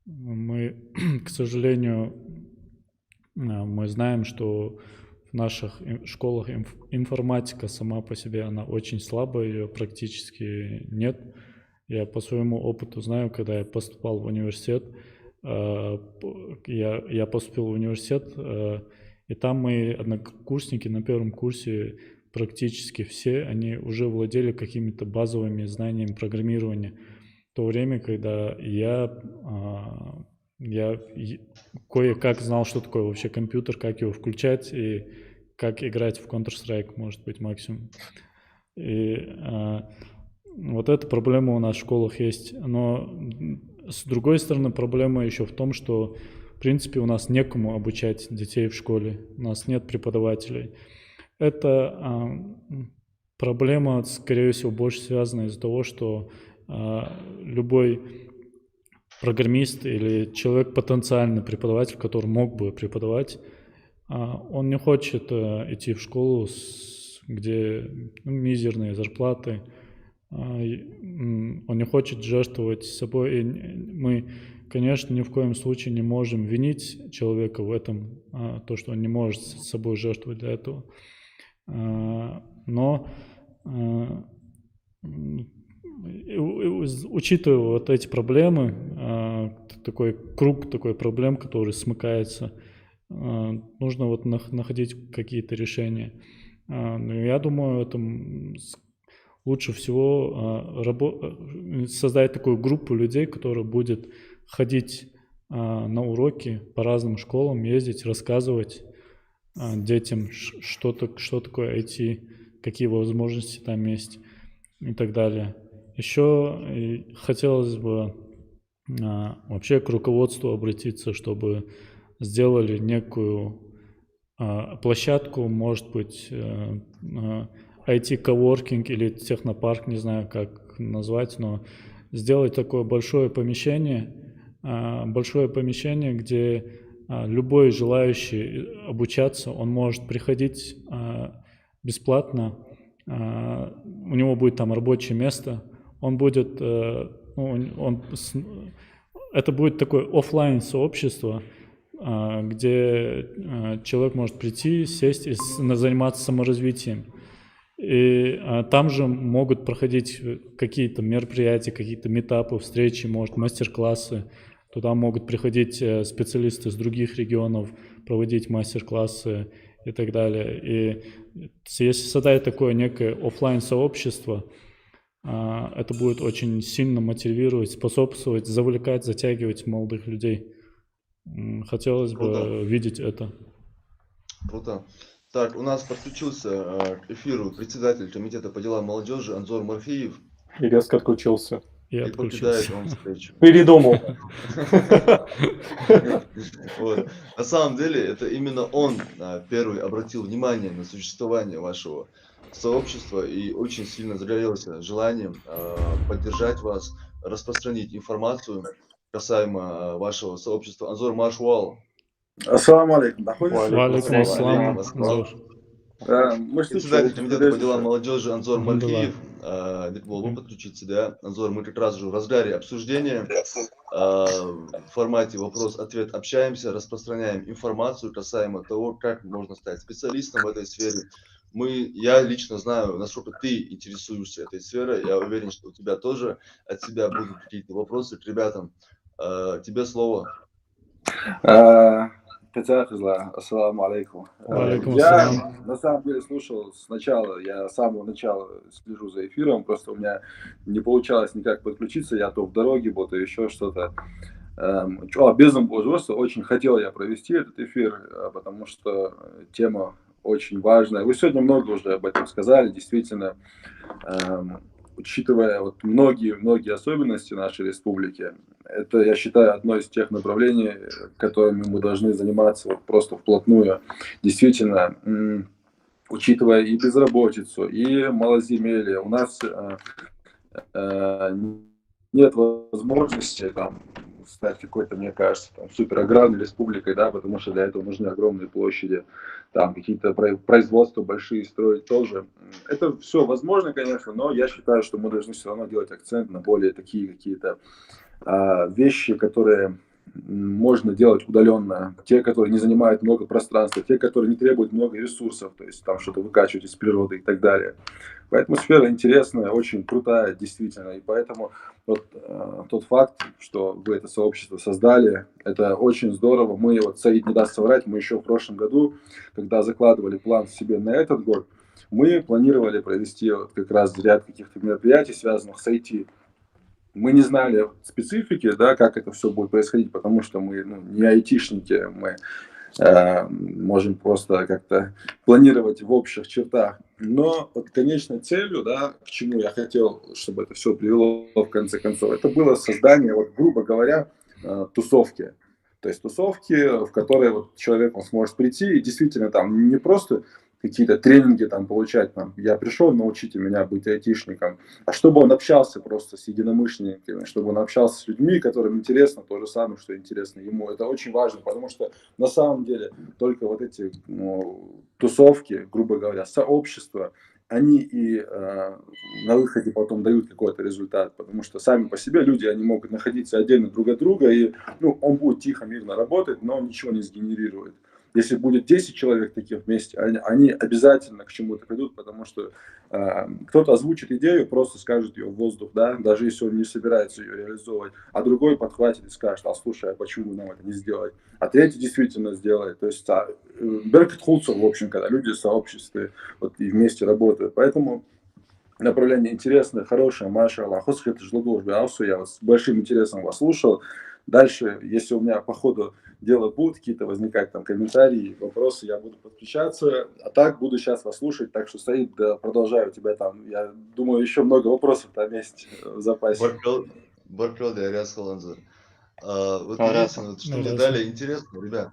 Мы, к сожалению, мы знаем, что в наших школах информатика сама по себе, она очень слабая, ее практически нет. Я по своему опыту знаю, когда я поступал в университет, я поступил в университет, и там мои однокурсники на первом курсе практически все, они уже владели какими-то базовыми знаниями программирования. В то время, когда я кое-как знал, что такое вообще компьютер, как его включать и как играть в Counter-Strike, может быть, максимум. И вот эта проблема у нас в школах есть. Но с другой стороны, проблема еще в том, что в принципе у нас некому обучать детей в школе. У нас нет преподавателей. Это проблема, скорее всего, больше связана из-за того, что любой программист или человек, потенциальный преподаватель, который мог бы преподавать, он не хочет идти в школу, где мизерные зарплаты, он не хочет жертвовать собой. И мы, конечно, ни в коем случае не можем винить человека в этом, то, что он не может с собой жертвовать для этого. Но учитывая вот эти проблемы, такой круг такой проблем, который смыкается, нужно вот находить какие-то решения. Я думаю, это лучше всего создать такую группу людей, которая будет ходить на уроки по разным школам, ездить, рассказывать детям, что такое IT, какие возможности там есть и так далее. Еще хотелось бы вообще к руководству обратиться, чтобы сделали некую площадку, может быть, IT-коворкинг или технопарк, не знаю, как назвать, но сделать такое большое помещение, где любой желающий обучаться, он может приходить бесплатно, у него будет там рабочее место, он будет, это будет такое оффлайн сообщество, где человек может прийти, сесть и заниматься саморазвитием. И там же могут проходить какие-то мероприятия, какие-то митапы, встречи, может, мастер-классы. Туда могут приходить специалисты из других регионов, проводить мастер-классы и так далее. И если создать такое некое оффлайн сообщество, это будет очень сильно мотивировать, способствовать, завлекать, затягивать молодых людей. Хотелось бы видеть это. Круто. Так, у нас подключился к эфиру председатель комитета по делам молодежи Анзор Марфиев. И резко отключился. И И покидает отключился. он встречу. Передумал. Вот. На самом деле, это именно он первый обратил внимание на существование вашего сообщества и очень сильно загорелся желанием поддержать вас, распространить информацию касаемо вашего сообщества. Анзор Маршвал. Ассаламу алейкум. Находитесь? Валейкум ассалам, Ассалам. Анзор. Мы Председатель комитета по делам молодежи Анзор Алхамдулилlah. Маркиев был подключиться, да. Анзор, мы как раз уже в разгаре обсуждения в формате вопрос-ответ общаемся, распространяем информацию касаемо того, как можно стать специалистом в этой сфере. Я лично знаю, насколько ты интересуешься этой сферой. Я уверен, что у тебя тоже от себя будут какие-то вопросы к ребятам. Тебе слово. Председатель, ассаламу алейкум. Валейкум Я ассалам. на самом деле слушал сначала, я с самого начала слежу за эфиром, просто у меня не получалось никак подключиться, я то в дороге был, то еще что-то. Без просто очень хотел я провести этот эфир, потому что тема очень важная. Вы сегодня много уже об этом сказали, действительно, учитывая вот многие особенности нашей республики, это, я считаю, одно из тех направлений, которыми мы должны заниматься вот просто вплотную. Действительно, учитывая и безработицу, и малоземелье, у нас нет возможности там стать какой-то, мне кажется, там, супераграрной республикой, да, потому что для этого нужны огромные площади, там какие-то производства большие строить тоже. Это все возможно, конечно, но я считаю, что мы должны все равно делать акцент на более такие какие-то вещи, которые можно делать удаленно, те, которые не занимают много пространства, те, которые не требуют много ресурсов, то есть там что-то выкачивать из природы и так далее. Поэтому сфера интересная, очень крутая, действительно, и поэтому вот, тот факт, что вы это сообщество создали, это очень здорово. Мы, вот Саид не даст соврать, мы еще в прошлом году, когда закладывали план себе на этот год, мы планировали провести вот как раз ряд каких-то мероприятий, связанных с IT. Мы не знали специфики, да, как это все будет происходить, потому что мы не айтишники, мы можем просто как-то планировать в общих чертах. Но вот конечной целью, да, к чему я хотел, чтобы это все привело в конце концов, это было создание, вот, грубо говоря, тусовки. То есть тусовки, в которые вот человек он сможет прийти и действительно там не просто какие-то тренинги там получать, там, я пришел, научите меня быть айтишником, а чтобы он общался просто с единомышленниками, чтобы он общался с людьми, которым интересно то же самое, что интересно ему. Это очень важно, потому что на самом деле только вот эти тусовки, грубо говоря, сообщества, они и на выходе потом дают какой-то результат, потому что сами по себе люди, они могут находиться отдельно друг от друга, и он будет тихо, мирно работать, но он ничего не сгенерирует. Если будет 10 человек таких вместе, они обязательно к чему-то придут, потому что кто-то озвучит идею, просто скажет ее в воздух, да, даже если он не собирается ее реализовывать, а другой подхватит и скажет, слушай, а почему нам это не сделать? А третий действительно сделает. То есть Беркет Хулцер, в общем, когда люди в сообществе вот, и вместе работают. Поэтому направление интересное, хорошее, маша Аллах, я вас с большим интересом вас слушал. Дальше, если у меня по ходу дела будут какие-то возникать там комментарии, вопросы, я буду подключаться. А так буду сейчас вас слушать. Так что, Саид, продолжаю тебя там. Я думаю, еще много вопросов там есть в запасе. Баркал, я Рясхал Анзор. Вот единственное, что мне далее интересно, ребят,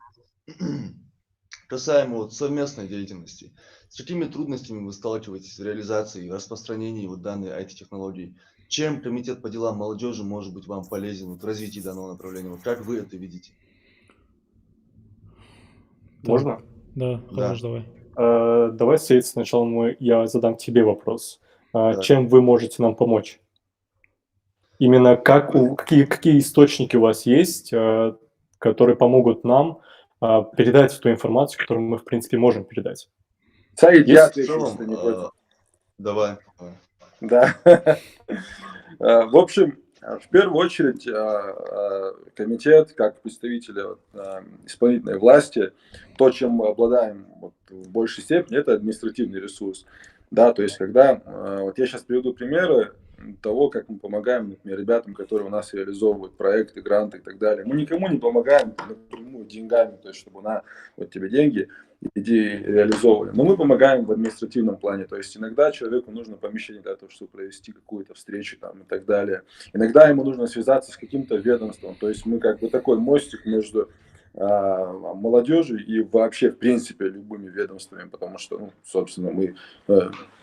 касаемо вот совместной деятельности. С какими трудностями вы сталкиваетесь в реализации и распространении вот данной IT-технологий? Чем комитет по делам молодежи может быть вам полезен в развитии данного направления? Вот как вы это видите? Можно? Да, хорош, давай. Давай, Саид, сначала я задам тебе вопрос. Чем вы можете нам помочь? Именно какие источники у вас есть, которые помогут нам передать ту информацию, которую мы, в принципе, можем передать? Саид, я Есть? В отвечу, если целом, ты не против. давай. Да. В общем, в первую очередь, комитет, как представители исполнительной власти, то, чем мы обладаем вот, в большей степени, это административный ресурс. Да, то есть, когда, вот я сейчас приведу примеры того, как мы помогаем, например, ребятам, которые у нас реализовывают проекты, гранты и так далее. Мы никому не помогаем напрямую деньгами, то есть, чтобы вот тебе деньги, иди реализовывали. Но мы помогаем в административном плане. То есть иногда человеку нужно помещение для того, чтобы провести какую-то встречу там, и так далее. Иногда ему нужно связаться с каким-то ведомством. То есть мы как бы такой мостик между молодежью и вообще, в принципе, любыми ведомствами, потому что, ну, собственно, мы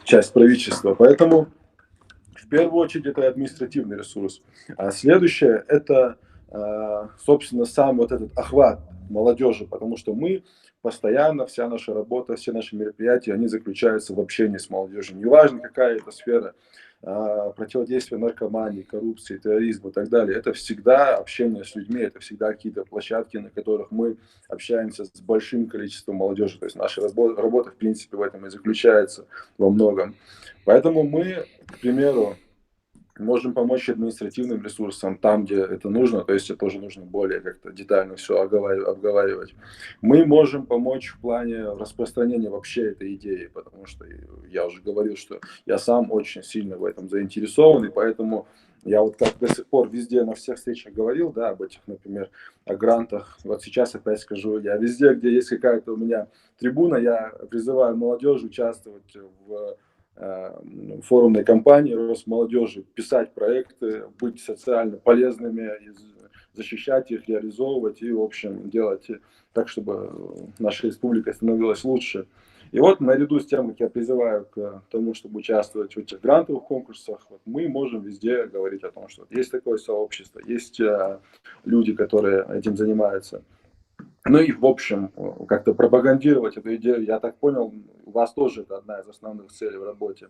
часть правительства. Поэтому в первую очередь это административный ресурс. А следующее это, собственно, сам вот этот охват молодежи, потому что мы постоянно, вся наша работа, все наши мероприятия, они заключаются в общении с молодежью. Неважно, какая это сфера, противодействия наркомании, коррупции, терроризму и так далее. Это всегда общение с людьми, это всегда какие-то площадки, на которых мы общаемся с большим количеством молодежи. То есть наша работа, в принципе, в этом и заключается во многом. Поэтому мы, к примеру, можем помочь административным ресурсам там, где это нужно, то есть это тоже нужно более как-то детально все обговаривать. Мы можем помочь в плане распространения вообще этой идеи, потому что я уже говорил, что я сам очень сильно в этом заинтересован, и поэтому я вот как до сих пор везде на всех встречах говорил, да, об этих, например, о грантах. Вот сейчас опять скажу, я везде, где есть какая-то у меня трибуна, я призываю молодежь участвовать в форумной кампании Росмолодежи, писать проекты, быть социально полезными, защищать их, реализовывать и, в общем, делать так, чтобы наша республика становилась лучше. И вот наряду с тем, как я призываю к тому, чтобы участвовать в этих грантовых конкурсах, вот мы можем везде говорить о том, что есть такое сообщество, есть люди, которые этим занимаются. Ну и, в общем, как-то пропагандировать эту идею, я так понял, у вас тоже это одна из основных целей в работе.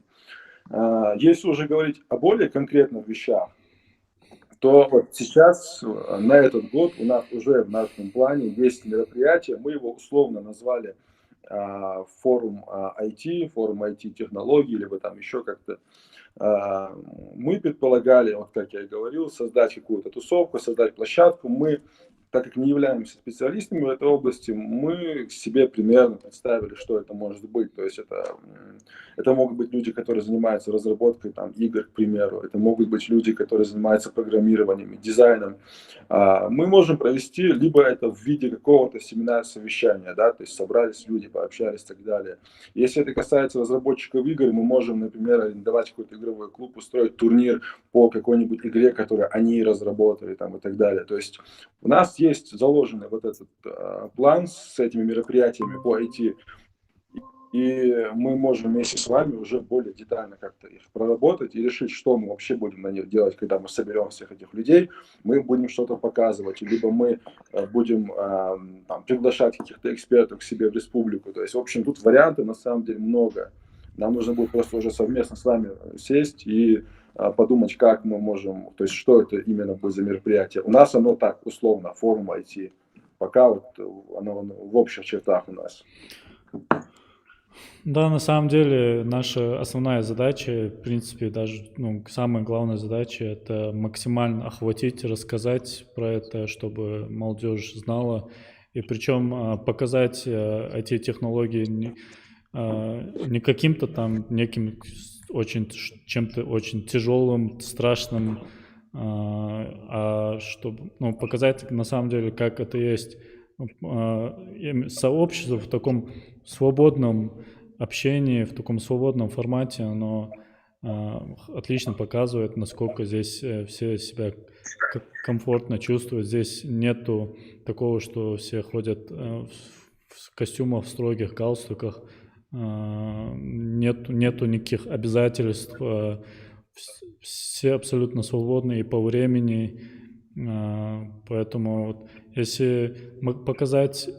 Если уже говорить о более конкретных вещах, то вот сейчас, на этот год, у нас уже в нашем плане есть мероприятие, мы его условно назвали форум IT, форум IT-технологий, либо там еще как-то. Мы предполагали, вот как я и говорил, создать какую-то тусовку, создать площадку. Мы, так как не являемся специалистами в этой области, мы себе примерно представили, что это может быть. То есть это могут быть люди, которые занимаются разработкой там, игр, к примеру. Это могут быть люди, которые занимаются программированием, дизайном. Мы можем провести либо это в виде какого-то семинара-совещания, да, то есть собрались люди, пообщались и так далее. Если это касается разработчиков игр, мы можем, например, арендовать какой-то игровой клуб, устроить турнир по какой-нибудь игре, которую они разработали там, и так далее. То есть у нас есть заложенный вот этот план с этими мероприятиями по IT, и мы можем вместе с вами уже более детально как-то их проработать и решить, что мы вообще будем на них делать, когда мы соберем всех этих людей. Мы будем что-то показывать, либо мы будем там, приглашать каких-то экспертов к себе в республику. То есть, в общем, тут вариантов на самом деле много. Нам нужно будет просто уже совместно с вами сесть и подумать, как мы можем, то есть, что это именно будет за мероприятие. У нас оно так, условно, форум IT. Пока вот оно в общих чертах у нас. Да, на самом деле наша основная задача, в принципе, даже самая главная задача — это максимально охватить, рассказать про это, чтобы молодежь знала, и причем показать эти технологии не каким-то там неким чем-то очень тяжелым, страшным, а чтобы показать на самом деле, как это есть. Сообщество в таком свободном общении, в таком свободном формате, оно отлично показывает, насколько здесь все себя комфортно чувствуют. Здесь нету такого, что все ходят в костюмах, в строгих галстуках, нету никаких обязательств, все абсолютно свободны и по времени, поэтому вот, если показать,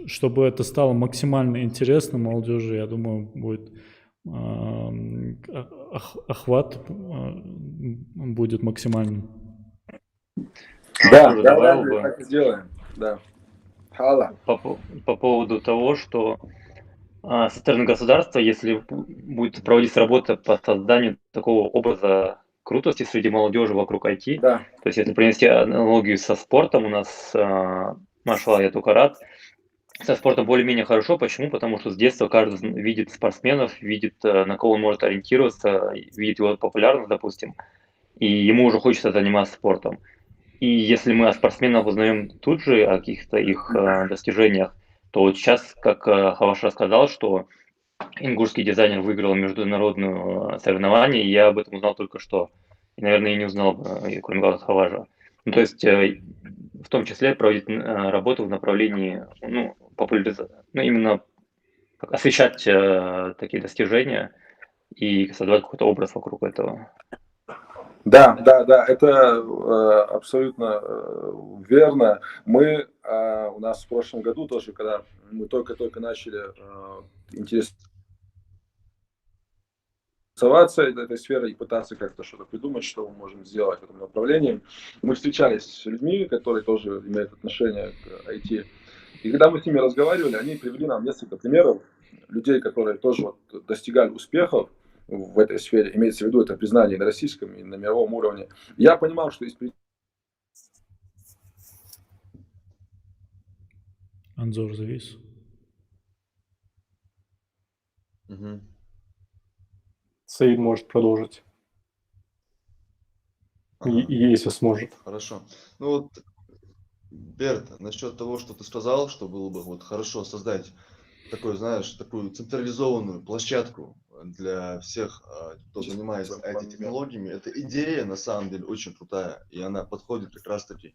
чтобы это стало максимально интересно молодежи, я думаю, будет охват будет максимальным. Да, Тоже да, добавил да, бы так и сделаем. Да. Хала. по поводу того, что со стороны государства, если будет проводиться работа по созданию такого образа крутости среди молодежи вокруг IT, Да. то есть если принести аналогию со спортом, у нас, машаллах, я только рад, со спортом более-менее хорошо. Почему? Потому что с детства каждый видит спортсменов, видит, на кого он может ориентироваться, видит его популярность, допустим, и ему уже хочется заниматься спортом. И если мы о спортсменах узнаем тут же, о каких-то их достижениях, то вот сейчас, как Хаваш рассказал, что ингушский дизайнер выиграл международное соревнование, и я об этом узнал только что. И, наверное, и не узнал, кроме как Хаважа. Ну, то есть, в том числе проводить работу в направлении, ну, популяризации, ну, именно освещать такие достижения и создавать какой-то образ вокруг этого. Да, да, да, это абсолютно верно. Мы у нас в прошлом году тоже, когда мы только-только начали интересоваться этой сферой и пытаться как-то что-то придумать, что мы можем сделать в этом направлении, мы встречались с людьми, которые тоже имеют отношение к IT. И когда мы с ними разговаривали, они привели нам несколько примеров людей, которые тоже вот достигали успехов в этой сфере, имеется в виду это признание и на российском, и на мировом уровне. Я понимал, что есть Анзор завис. Мгм. Саид может продолжить, Ага, если сможет. хорошо. Ну вот, Берт, насчет того, что ты сказал, что было бы вот хорошо создать такой, знаешь, такую централизованную площадку для всех, кто занимается IT-технологиями. Эта идея, на самом деле, очень крутая, и она подходит как раз-таки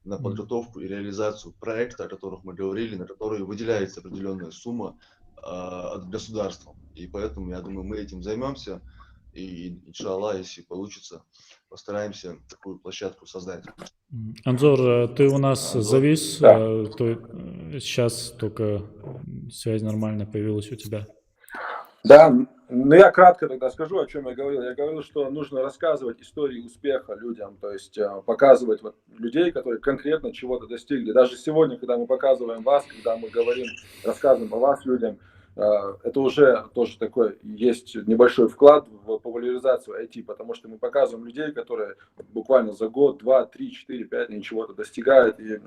на подготовку и реализацию проекта, о которых мы говорили, на которые выделяется определенная сумма от государства. И поэтому, я думаю, мы этим займемся, и, иншаллах, если получится, постараемся такую площадку создать. Анзор, ты у нас Анзор? завис, Да. сейчас только связь нормально появилась у тебя. Да, ну я кратко тогда скажу, о чем я говорил. Я говорил, что нужно рассказывать истории успеха людям, то есть показывать вот людей, которые конкретно чего-то достигли. Даже сегодня, когда мы показываем вас, когда мы говорим, рассказываем о вас людям, это уже тоже такой есть небольшой вклад в популяризацию IT, потому что мы показываем людей, которые буквально за год, 2, 3, 4, 5 они чего-то достигают, и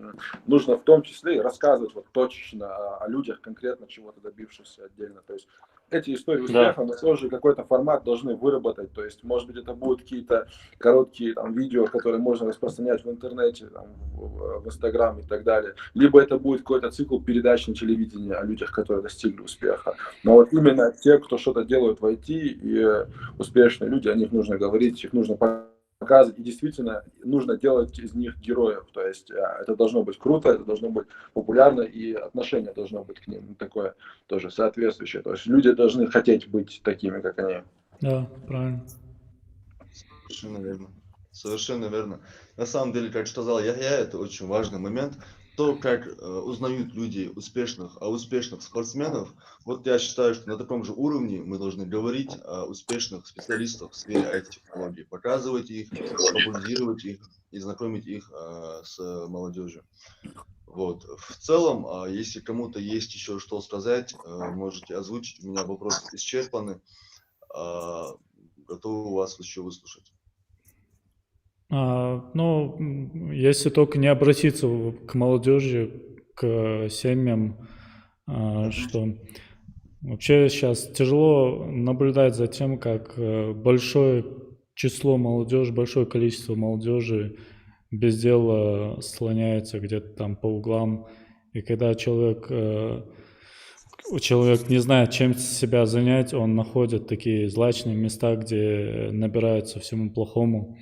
нужно в том числе и рассказывать вот точечно о людях, конкретно чего-то добившихся отдельно. То есть эти истории успеха мы тоже какой-то формат должны выработать. То есть, может быть, это будут какие-то короткие там, видео, которые можно распространять в интернете, там, в Инстаграм и так далее. Либо это будет какой-то цикл передач на телевидении о людях, которые достигли успеха. Но вот именно те, кто что-то делают в IT, и успешные люди, о них нужно говорить, их нужно показывать, и действительно нужно делать из них героев. То есть это должно быть круто, это должно быть популярно, и отношение должно быть к ним такое тоже соответствующее. То есть люди должны хотеть быть такими, как они. Да, правильно. Совершенно верно. Совершенно верно. На самом деле, как сказал Яхья, это очень важный момент. То, как узнают люди успешных спортсменов, вот я считаю, что на таком же уровне мы должны говорить о успешных специалистах в сфере IT-технологий, показывать их, популяризировать их и знакомить их с молодежью. Вот. В целом, если кому-то есть еще что сказать, можете озвучить. У меня вопросы исчерпаны. Готовы вас еще выслушать. Ну, если только не обратиться к молодежи, к семьям, что вообще сейчас тяжело наблюдать за тем, как большое число молодежи, большое количество молодежи без дела слоняется где-то там по углам. И когда человек не знает, чем себя занять, он находит такие злачные места, где набираются всему плохому.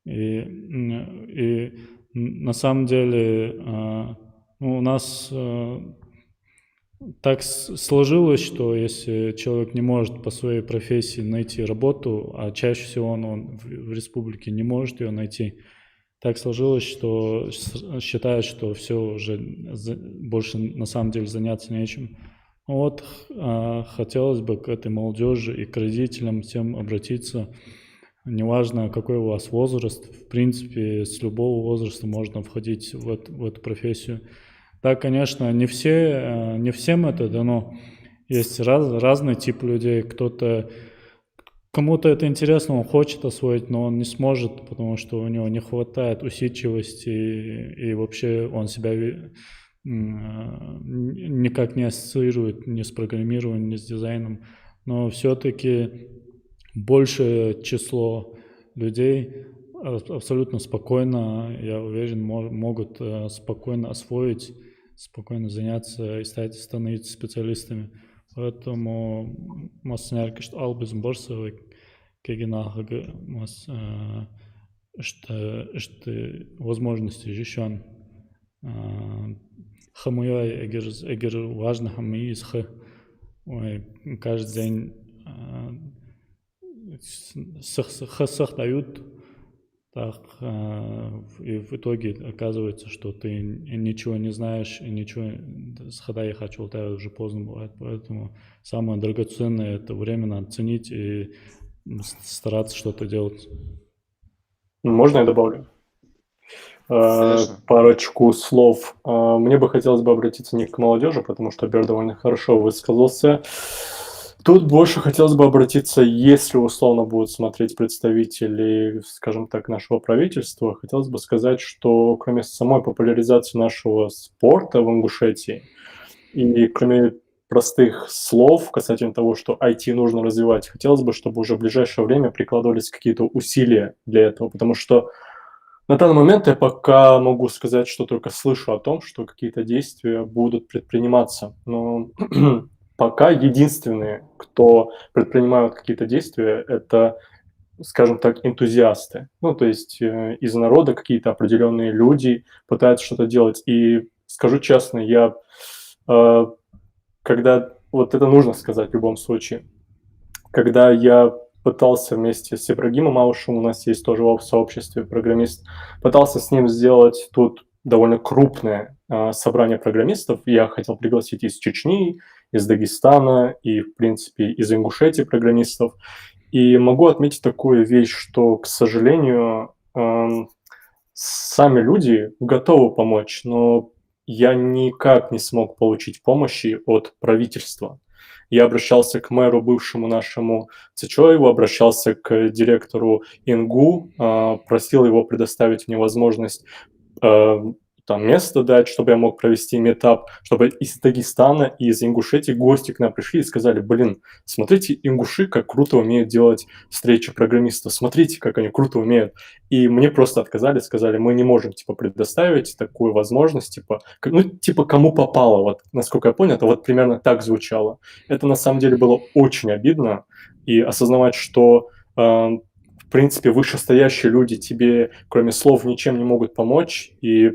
И на самом деле у нас так сложилось, что если человек не может по своей профессии найти работу, а чаще всего он в республике не может ее найти, так сложилось, что считает, что все уже больше на самом деле заняться нечем. Вот хотелось бы к этой молодежи и к родителям всем обратиться. неважно, какой у вас возраст, в принципе, с любого возраста можно входить в эту профессию. Да, конечно, не всем это дано. Есть разный тип людей. Кому-то это интересно, он хочет освоить, но он не сможет, потому что у него не хватает усидчивости, и вообще он себя никак не ассоциирует ни с программированием, ни с дизайном. Но все-таки большее число людей абсолютно спокойно, я уверен, могут спокойно освоить, спокойно заняться и становиться специалистами. Поэтому masnerke что албыз борсовый кегенахага что возможности жишан хамуя эгер важно хамы из х каждый день сах дают, так и в итоге оказывается, что ты ничего не знаешь и ничего схода я хочу, уже поздно бывает, поэтому самое драгоценное это время надо ценить и стараться что-то делать. Можно я добавлю? Конечно. Парочку слов. Мне бы хотелось бы обратиться не к молодежи, потому что Бер довольно хорошо высказался. Тут больше хотелось бы обратиться, если условно будут смотреть представители, скажем так, нашего правительства, хотелось бы сказать, что кроме самой популяризации нашего спорта в Ингушетии и кроме простых слов касательно того, что IT нужно развивать, хотелось бы, чтобы уже в ближайшее время прикладывались какие-то усилия для этого, потому что на данный момент я пока могу сказать, что только слышу о том, что какие-то действия будут предприниматься, но пока единственные, кто предпринимают какие-то действия, это, скажем так, энтузиасты. Ну, то есть из народа какие-то определенные люди пытаются что-то делать. И скажу честно, я, когда, вот это нужно сказать в любом случае, когда я пытался вместе с Ибрагимом Аушем, у нас есть тоже в сообществе программист, пытался с ним сделать тут довольно крупное собрание программистов. Я хотел пригласить из Чечни, из Дагестана и, в принципе, из Ингушетии программистов. И могу отметить такую вещь, что, к сожалению, сами люди готовы помочь, но я никак не смог получить помощи от правительства. Я обращался к мэру бывшему нашему Цичоеву, обращался к директору ИНГУ, просил его предоставить мне возможность там место дать, чтобы я мог провести метап, чтобы из Дагестана и из Ингушетии гости к нам пришли и сказали: блин, смотрите, ингуши как круто умеют делать встречи программистов, смотрите, как они круто умеют. И мне просто отказали, сказали: мы не можем, типа, предоставить такую возможность, типа, ну, типа, кому попало, вот, насколько я понял, это вот примерно так звучало. Это на самом деле было очень обидно, и осознавать, что в принципе, вышестоящие люди тебе, кроме слов, ничем не могут помочь, и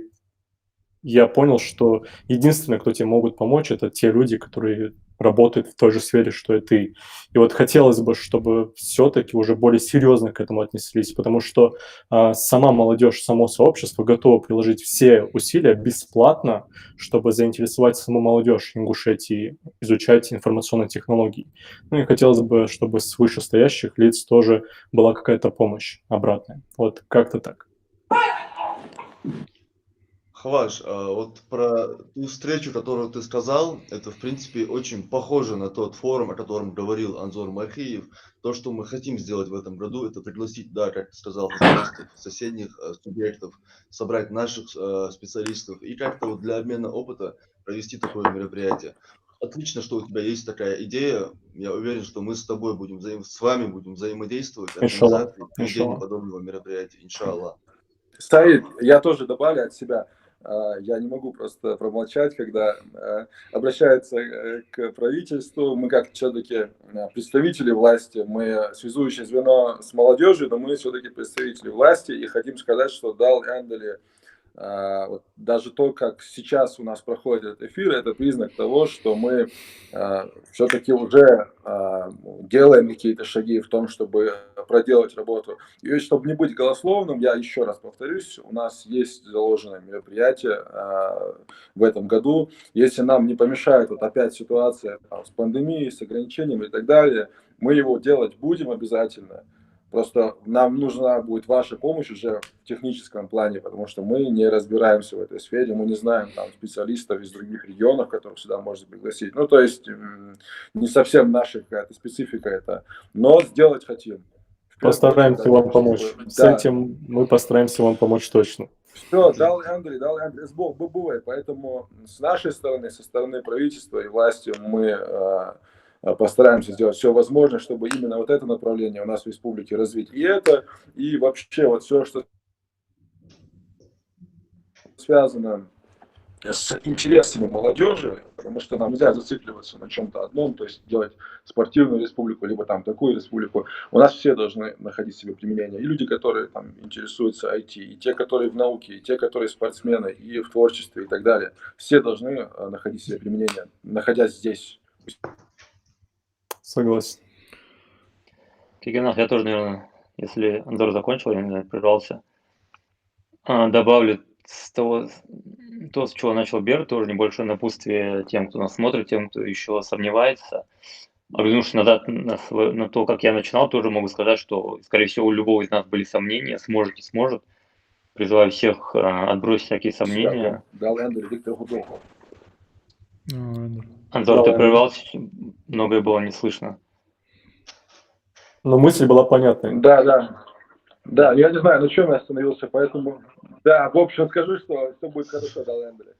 я понял, что единственное, кто тебе могут помочь, это те люди, которые работают в той же сфере, что и ты. И вот хотелось бы, чтобы все-таки уже более серьезно к этому отнеслись, потому что сама молодежь, само сообщество готово приложить все усилия бесплатно, чтобы заинтересовать саму молодежь Ингушетии изучать информационные технологии. Ну и хотелось бы, чтобы с вышестоящих лиц тоже была какая-то помощь обратная. Вот как-то так. Хваш, вот про ту встречу, которую ты сказал, это, в принципе, очень похоже на тот форум, о котором говорил Анзор Махиев. То, что мы хотим сделать в этом году, это пригласить, да, как ты сказал, специалистов соседних субъектов, собрать наших специалистов и как-то вот для обмена опыта провести такое мероприятие. Отлично, что у тебя есть такая идея. Я уверен, что мы с тобой будем с вами будем взаимодействовать в Иншаллах. организации проведения подобного мероприятия. Иншаллах. Саид, я тоже добавлю от себя. Я не могу просто промолчать, когда обращаются к правительству. Мы как все-таки представители власти, мы связующее звено с молодежью, но мы все-таки представители власти и хотим сказать, что Дал Эндали, вот даже то, как сейчас у нас проходит эфир, это признак того, что мы все-таки уже делаем какие-то шаги в том, чтобы проделать работу. И чтобы не быть голословным, я еще раз повторюсь, у нас есть заложенное мероприятие в этом году. Если нам не помешает вот опять ситуация с пандемией, с ограничениями и так далее, мы его делать будем обязательно. Просто нам нужна будет ваша помощь уже в техническом плане, потому что мы не разбираемся в этой сфере, мы не знаем там специалистов из других регионов, которых сюда можно пригласить. Ну, то есть не совсем наша какая-то специфика это, но сделать хотим. В первую Постараемся очередь, вам помочь. чтобы- С да. этим мы постараемся вам помочь точно. Все, дал Андрей, Бог бывает. Поэтому с нашей стороны, со стороны правительства и власти мы постараемся сделать все возможное, чтобы именно вот это направление у нас в республике развить. И это, и вообще вот все, что связано с интересами молодежи, потому что нам нельзя зацикливаться на чем-то одном, то есть делать спортивную республику, либо там такую республику. У нас все должны находить себе применение. И люди, которые там интересуются IT, и те, которые в науке, и те, которые спортсмены, и в творчестве, и так далее. Все должны находить себе применение, находясь здесь. Согласен. Кигенах, я тоже, наверное, если Анзор закончил, я, не знаю, прервался, добавлю то, с чего начал Бер, тоже небольшое напутствие тем, кто нас смотрит, тем, кто еще сомневается. Оглянувшись назад на то, как я начинал, тоже могу сказать, что, скорее всего, у любого из нас были сомнения, сможет, не сможет. Призываю всех отбросить всякие сомнения. Дал Эндрю, Виктор Гудоков. Анзор, ты Давай. прервался, многое было не слышно. Но мысль была понятной. Да. Да, я не знаю, на чем я остановился, поэтому... Да, в общем, скажи, что все будет хорошо, дал Эндрю.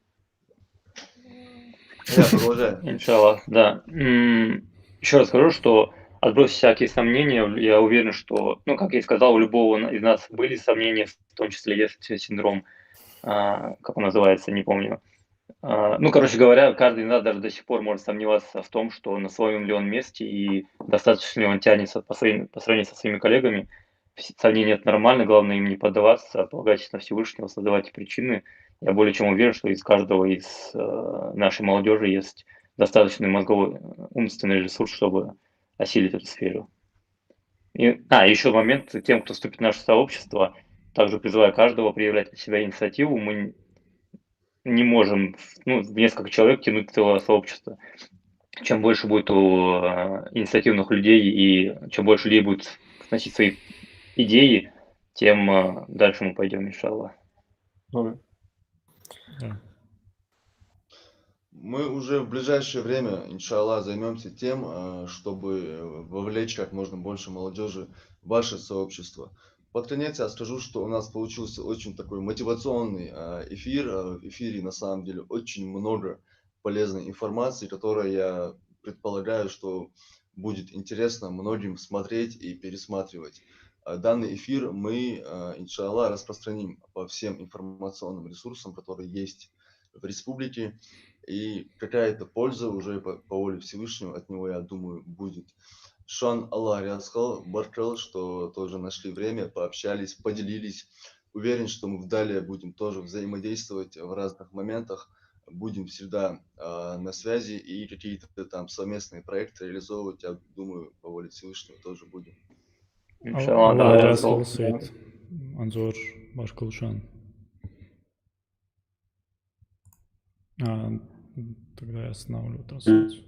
Я продолжаю. Иншаллах, да. Еще раз скажу, что отбросив всякие сомнения, я уверен, что, ну, как я и сказал, у любого из нас были сомнения, в том числе есть синдром, как он называется, не помню. Ну, короче говоря, каждый из нас даже до сих пор может сомневаться в том, что на своем ли он месте и достаточно ли он тянется по сравнению со своими коллегами. Сомнения это нормально, главное им не поддаваться, полагайтесь на Всевышнего, создавайте причины. Я более чем уверен, что из каждого из нашей молодежи есть достаточный мозговой, умственный ресурс, чтобы осилить эту сферу. Еще момент, тем, кто вступит в наше сообщество, также призываю каждого проявлять от себя инициативу. Мы не можем несколько человек тянуть целое сообщество. Чем больше будет у инициативных людей и чем больше людей будет вносить свои идеи, тем дальше мы пойдем, иншаллах. Ну, Мы уже в ближайшее время, иншаллах, займемся тем, чтобы вовлечь как можно больше молодежи в ваше сообщество. Под конец я скажу, что у нас получился очень такой мотивационный эфир. В эфире на самом деле очень много полезной информации, которая, я предполагаю, что будет интересно многим смотреть и пересматривать. Данный эфир мы, иншаллах, распространим по всем информационным ресурсам, которые есть в республике. И какая-то польза уже по воле Всевышнего от него, я думаю, будет. Шан Аллах Ряцхал, Баркал, что тоже нашли время, пообщались, поделились. Уверен, что мы далее будем тоже взаимодействовать в разных моментах. Будем всегда на связи и какие-то там совместные проекты реализовывать, я думаю, по воле Всевышнего тоже будем. Иншаллах, Аллах да, разы olsun, Anzor Başkaluşan. Тогда я останавливаю трансляцию.